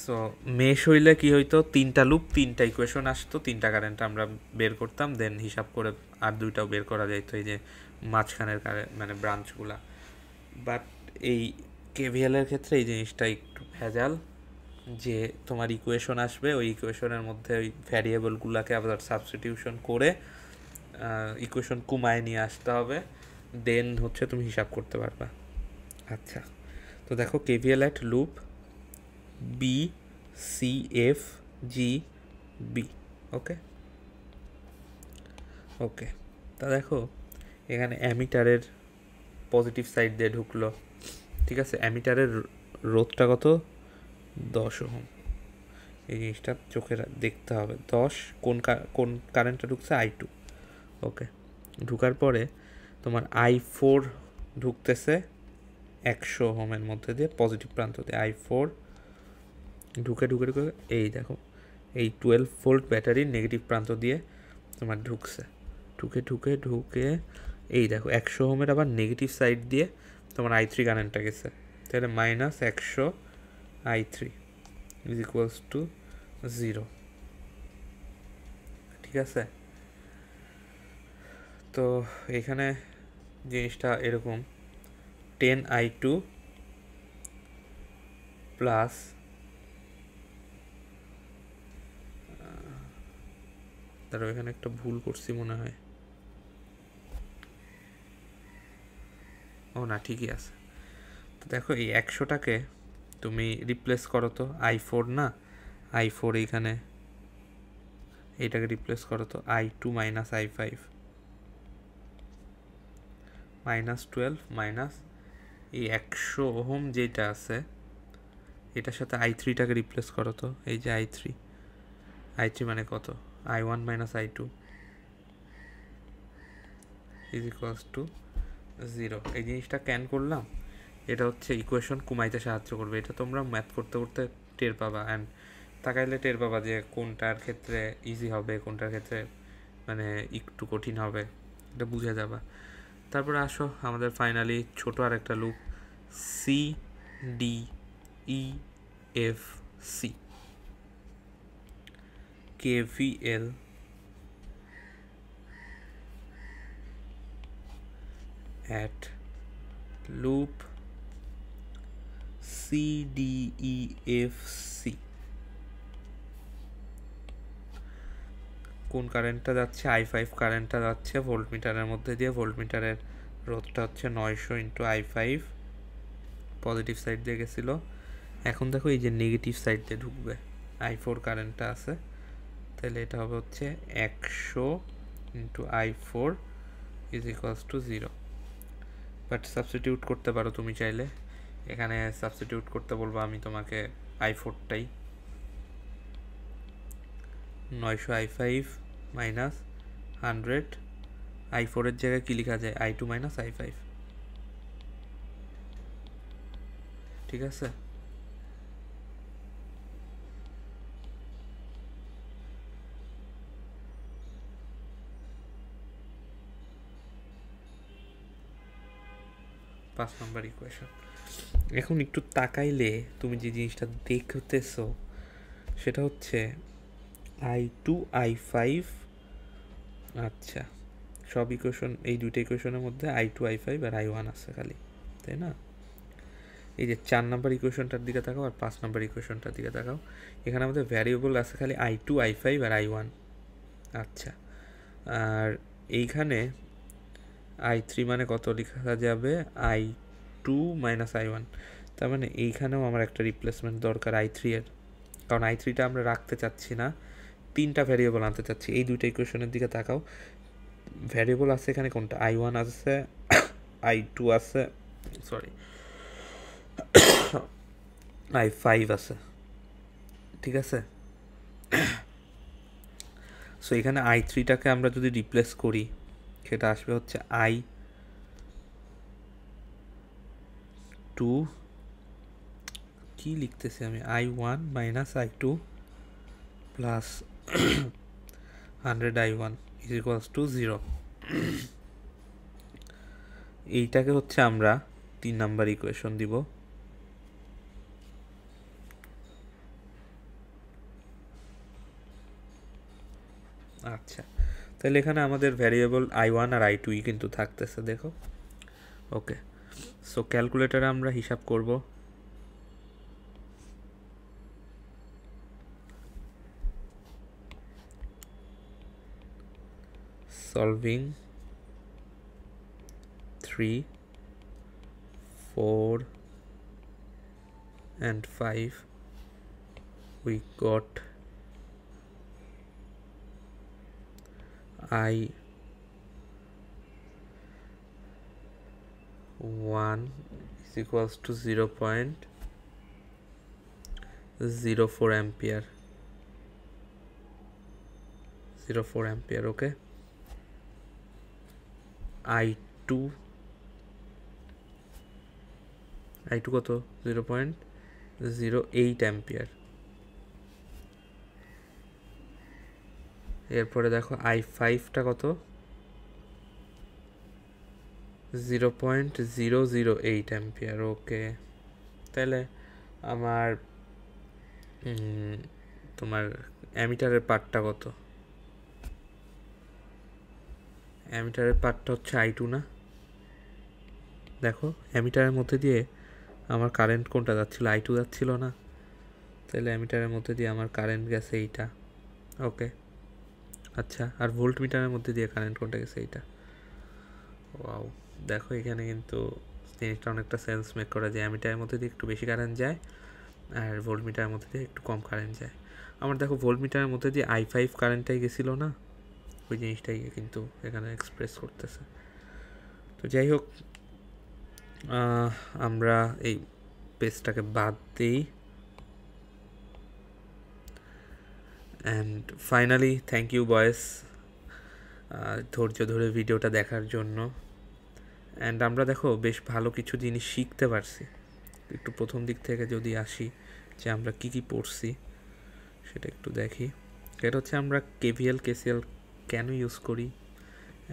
সো মেশ হইলে কি হইতো, 3টা লুপ, 3টা ইকুয়েশন আসতো, 3টা কারেন্ট আমরা বের করতাম, দেন হিসাব করে আর 2টাও বের করা যাইতো, এই যে মাঝখানের মানে ব্রাঞ্চগুলা। বাট এই কেভিএলের ক্ষেত্রে এই জিনিসটা একটু ভেজাল, যে তোমার ইকুয়েশন আসবে, ওই ইকুয়েশনের মধ্যে ওই ভ্যারিয়েবলগুলোকে আবার সাবস্টিটিউশন করে ইকুয়েশন কমায় নিয়ে আসতে হবে, দেন হচ্ছে তুমি হিসাব করতে পারবা। আচ্ছা, তো দেখো KVL at loop B C F G B. Okay okay, তা দেখো এখানে অ্যামিটারের পজিটিভ সাইড দিয়ে ঢুকলো, ঠিক আছে। অ্যামিটারের রোধটা কত? 10 ওহম। এই জিনিসটা চোখে দেখতে হবে। 10 কোন কারেন্টটা ঢুকছে? I2। ওকে, ঢুকার পরে তোমার I4 ঢুকতেছে 100 ওহমের মধ্যে দিয়ে, পজিটিভ প্রান্ত দিয়ে I4 ঢুকে ঢুকে ঢুকে এই দেখো এই 12 ভোল্ট ব্যাটারির নেগেটিভ প্রান্ত দিয়ে তোমার ঢুকছে, ঢুকে ঢুকে ঢুকে এই দেখো 100 ওহমের আবার নেগেটিভ সাইড দিয়ে তোমার I3 কারেন্টটা গেছে। তাহলে -100 I3 ইজ ইকুয়ালস টু 0, ঠিক আছে। তো এখানে জিনিসটা এরকম, 10 I2 প্লাস তারপর এখানে একটা ভুল করছি মনে হয়, ও না ঠিকই আছে। তো দেখো এই 100টাকে তুমি রিপ্লেস করো তো, I4 না, I4 এইখানে এইটাকে রিপ্লেস করো তো, I2 মাইনাস I5 -12 মাইনাস এই 100 ওহম যেটা আছে এটার সাথে I3টাকে রিপ্লেস করো তো, এই যে I3 মানে কত? I1 minus I2 is equals to 0। এই জিনিসটা ক্যান করলাম, এটা হচ্ছে ইকুয়েশন কমাইতে সাহায্য করবে। এটা তোমরা ম্যাথ করতে করতে টের পাবা, অ্যান্ড তাকাইলে টের পাবা যে কোনটার ক্ষেত্রে ইজি হবে, কোনটার ক্ষেত্রে মানে একটু কঠিন হবে, এটা বুঝে যাবা। তারপরে আসো আমাদের ফাইনালি ছোট আর একটা loop, C D E F C. KVL at loop CDEFC। কোন কারেন্টটা যাচ্ছে? I5 কারেন্টটা যাচ্ছে ভোল্টমিটারের মধ্যে দিয়ে, ভোল্টমিটারের রোধটা হচ্ছে 900 ইন্টু I5, পজিটিভ সাইড দিয়ে গেছিলো। এখন দেখো এই যে নেগেটিভ সাইড দিয়ে ঢুকবে, I4 কারেন্টটা আছে, তাহলে এটা হবে হচ্ছে 100 into I4 is equals to 0। But substitute করতে পারো তুমি চাইলে, এখানে সাবস্টিটিউট করতে বলবো আমি তোমাকে I4টাই, 900 I5 মাইনাস 100, I4-এর জায়গায় কী লেখা যায়? I2 মাইনাস I5, ঠিক আছে। পাঁচ নম্বর ইকুয়েশন। এখন একটু তাকাইলে তুমি যে জিনিসটা দেখতেছো সেটা হচ্ছে I2 I5 আচ্ছা, সব ইকুয়েশন, এই দুইটা ইকুয়েশনের মধ্যে i2 i5 আর i1 আছে খালি, তাই না? এই যে 4 নাম্বার ইকুয়েশনটার দিকে তাকাও আর 5 নাম্বার ইকুয়েশনটার দিকে তাকাও, এখানে আমাদের ভ্যারিয়েবল আছে খালি i2 i5 আর i1। আচ্ছা, আর এইখানে i3 মানে কত লেখা যাবে? i2 minus i1। তার মানে এইখানেও আমার একটা রিপ্লেসমেন্ট দরকার i3 এর, কারণ i3টা আমরা রাখতে চাচ্ছি না, 3টা ভ্যারিয়েবল আনতে চাচ্ছি। এই দুইটা ইকুয়েশনের দিকে তাকাও, ভ্যারিয়েবল আছে এখানে কোনটা? i1 আছে, i2 আছে, সরি i5 আছে, ঠিক আছে? সো এখানে i3টাকে আমরা যদি রিপ্লেস করি, সেটা আসবে হচ্ছে i2, কি লিখতেছি আমি, i1 minus i2 plus 100 i1 is equals to 0। এইটাকে হচ্ছে আমরা 3 নাম্বার ইকুয়েশন দিব। আচ্ছা, তাহলে এখানে আমাদের ভ্যারিয়েবল i1 আর i2 কিন্তু থাকতেছে, দেখো। ওকে, সো ক্যালকুলেটারে আমরা হিসাব করব। Solving 3, 4 and 5, we got i1 is equals to 0.04 ampere, 04 ampere, okay? i2 কত? 0.08 ampere। এরপরে দেখো i5টা কত? 0.008 ampere, ওকে। তাহলে আমার তোমার অ্যামিটারের পার্টটা কত? অ্যামিটারের পার্টটা হচ্ছে i2 না? দেখো অ্যামিটারের মধ্যে দিয়ে আমার কারেন্ট কোনটা যাচ্ছিল? i2 যাচ্ছিল না? তাহলে অ্যামিটারের মধ্যে দিয়ে আমার কারেন্ট গেছে এইটা, ওকে। আচ্ছা, আর ভোল্ট মিটারের মধ্যে দিয়ে কারেন্ট কোনটা গেছে? এইটা। ওয়াও, দেখো এখানে কিন্তু জিনিসটা অনেকটা সেন্স মেক করা যায়। অ্যামিটারের মধ্যে দিয়ে একটু বেশি কারেন্ট যায় আর ভোল্ট মিটারের মধ্যে দিয়ে একটু কম কারেন্ট যায়। আমার দেখো ভোল্ট মিটারের মধ্যে দিয়ে i5 কারেন্টটাই গেছিল না, ওই জিনিসটাই কিন্তু এখানে এক্সপ্রেস করতেছে। তো যাই হোক, আমরা এই পেজটাকে বাদ দিই। অ্যান্ড ফাইনালি থ্যাংক ইউ বয়েস, ধৈর্য ধরে ভিডিওটা দেখার জন্য। অ্যান্ড আমরা দেখো বেশ ভালো কিছু জিনিস শিখতে পারছি। একটু প্রথম দিক থেকে যদি আসি, যে আমরা কি কি পড়ছি সেটা একটু দেখি। এটা হচ্ছে আমরা কেভিএল কেসিএল কেন ইউজ করি,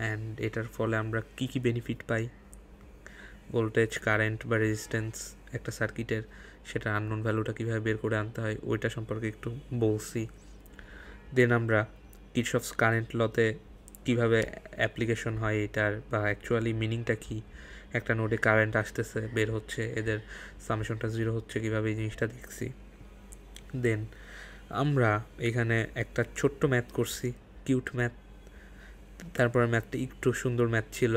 অ্যান্ড এটার ফলে আমরা কি কি বেনিফিট পাই, ভোল্টেজ, কারেন্ট বা রেজিস্ট্যান্স একটা সার্কিটের, সেটা আননোন ভ্যালুটা কীভাবে বের করে আনতে হয় ওইটা সম্পর্কে একটু বলছি। দেন আমরা কিরশফস কারেন্ট লতে কীভাবে অ্যাপ্লিকেশন হয় এটার, বা অ্যাকচুয়ালি মিনিংটা কী, একটা নোডে কারেন্ট আসতেছে, বের হচ্ছে, এদের সামেশনটা 0 হচ্ছে, কীভাবে এই জিনিসটা দেখছি। দেন আমরা এখানে একটা ছোট্ট ম্যাথ করছি, কিউট ম্যাথ। তারপরে ম্যাথটা একটু সুন্দর ম্যাথ ছিল,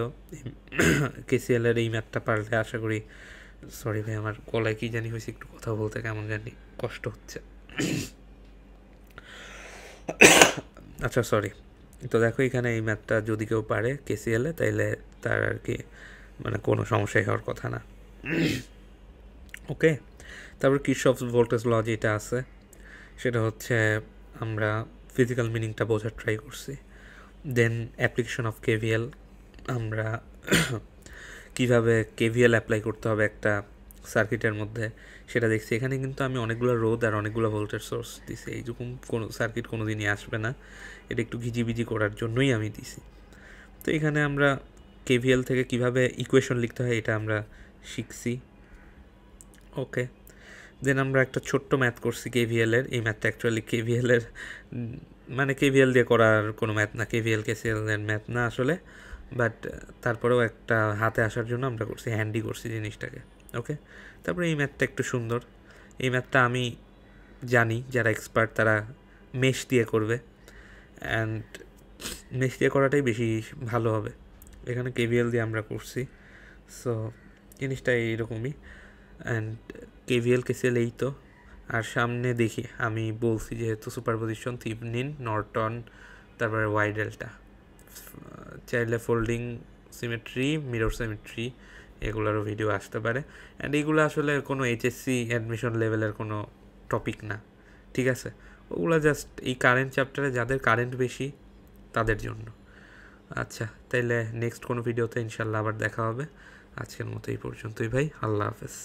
কেসিএলের এই ম্যাথটা পারলে আশা করি, সরি ভাই আমার গলায় কী জানি হয়েছে, একটু কথা বলতে কেমন জানি কষ্ট হচ্ছে। আচ্ছা সরি। তো দেখো এখানে এই ম্যাথটা যদি কেউ পারে কেসিএলে, তাইলে তার আর কি মানে কোনো সমস্যাই হওয়ার কথা না, ওকে। তারপর কিরশফস ভোল্টেজ ল যেটা আছে, সেটা হচ্ছে আমরা ফিজিক্যাল মিনিংটা বোঝার ট্রাই করছি। দেন অ্যাপ্লিকেশন অফ কেভিএল, আমরা কীভাবে কেভিএল অ্যাপ্লাই করতে হবে একটা সার্কিটের মধ্যে সেটা দেখছি। এখানে কিন্তু আমি অনেকগুলো রোধ আর অনেকগুলো ভোল্টেজ সোর্স দিছি, এইরকম কোনো সার্কিট কোনো দিনই আসবে না, এটা একটু ঘিজিবিজি করার জন্যই আমি দিছি। তো এখানে আমরা কেভিএল থেকে কিভাবে ইকুয়েশন লিখতে হয় এটা আমরা শিখছি, ওকে। দেন আমরা একটা ছোট্ট ম্যাথ করছি কেভিএলের, এই ম্যাথটা অ্যাকচুয়ালি কেভিএলের মানে কেভিএল দিয়ে করার কোনো ম্যাথ না, কেভিএল কেসিএল এর ম্যাথ না আসলে, বাট তারপরেও একটা হাতে আসার জন্য আমরা করছি, হ্যান্ডি করছি জিনিসটাকে। ওকে, তারপরে এই ম্যাথটা একটু সুন্দর। এই ম্যাথটা আমি জানি যারা এক্সপার্ট তারা মেশ দিয়ে করবে, অ্যান্ড মেশ দিয়ে করাটাই বেশি ভালো হবে। এখানে কেভিএল দিয়ে আমরা করছি, সো জিনিসটা এইরকমই। অ্যান্ড কেভিএল কেসিএল এই তো। আর সামনে দেখি, আমি বলছি যেহেতু সুপারপজিশন, থিভনিন, নর্টন, তারপরে ওয়াই ডেল্টা, চাইলে ফোল্ডিং সিমেট্রি, মিরর সিমেট্রি, এগুলোরও ভিডিও আসতে পারে। অ্যান্ড এগুলো আসলে কোনো এইচএসসি অ্যাডমিশন লেভেলের কোনো টপিক না, ঠিক আছে? ওগুলো জাস্ট এই কারেন্ট চ্যাপ্টারে যাদের কারেন্ট বেশি তাদের জন্য। আচ্ছা, তাইলে নেক্সট কোনো ভিডিওতে ইনশাল্লাহ আবার দেখা হবে। আজকের মতো এই পর্যন্তই ভাই, আল্লাহ হাফেজ।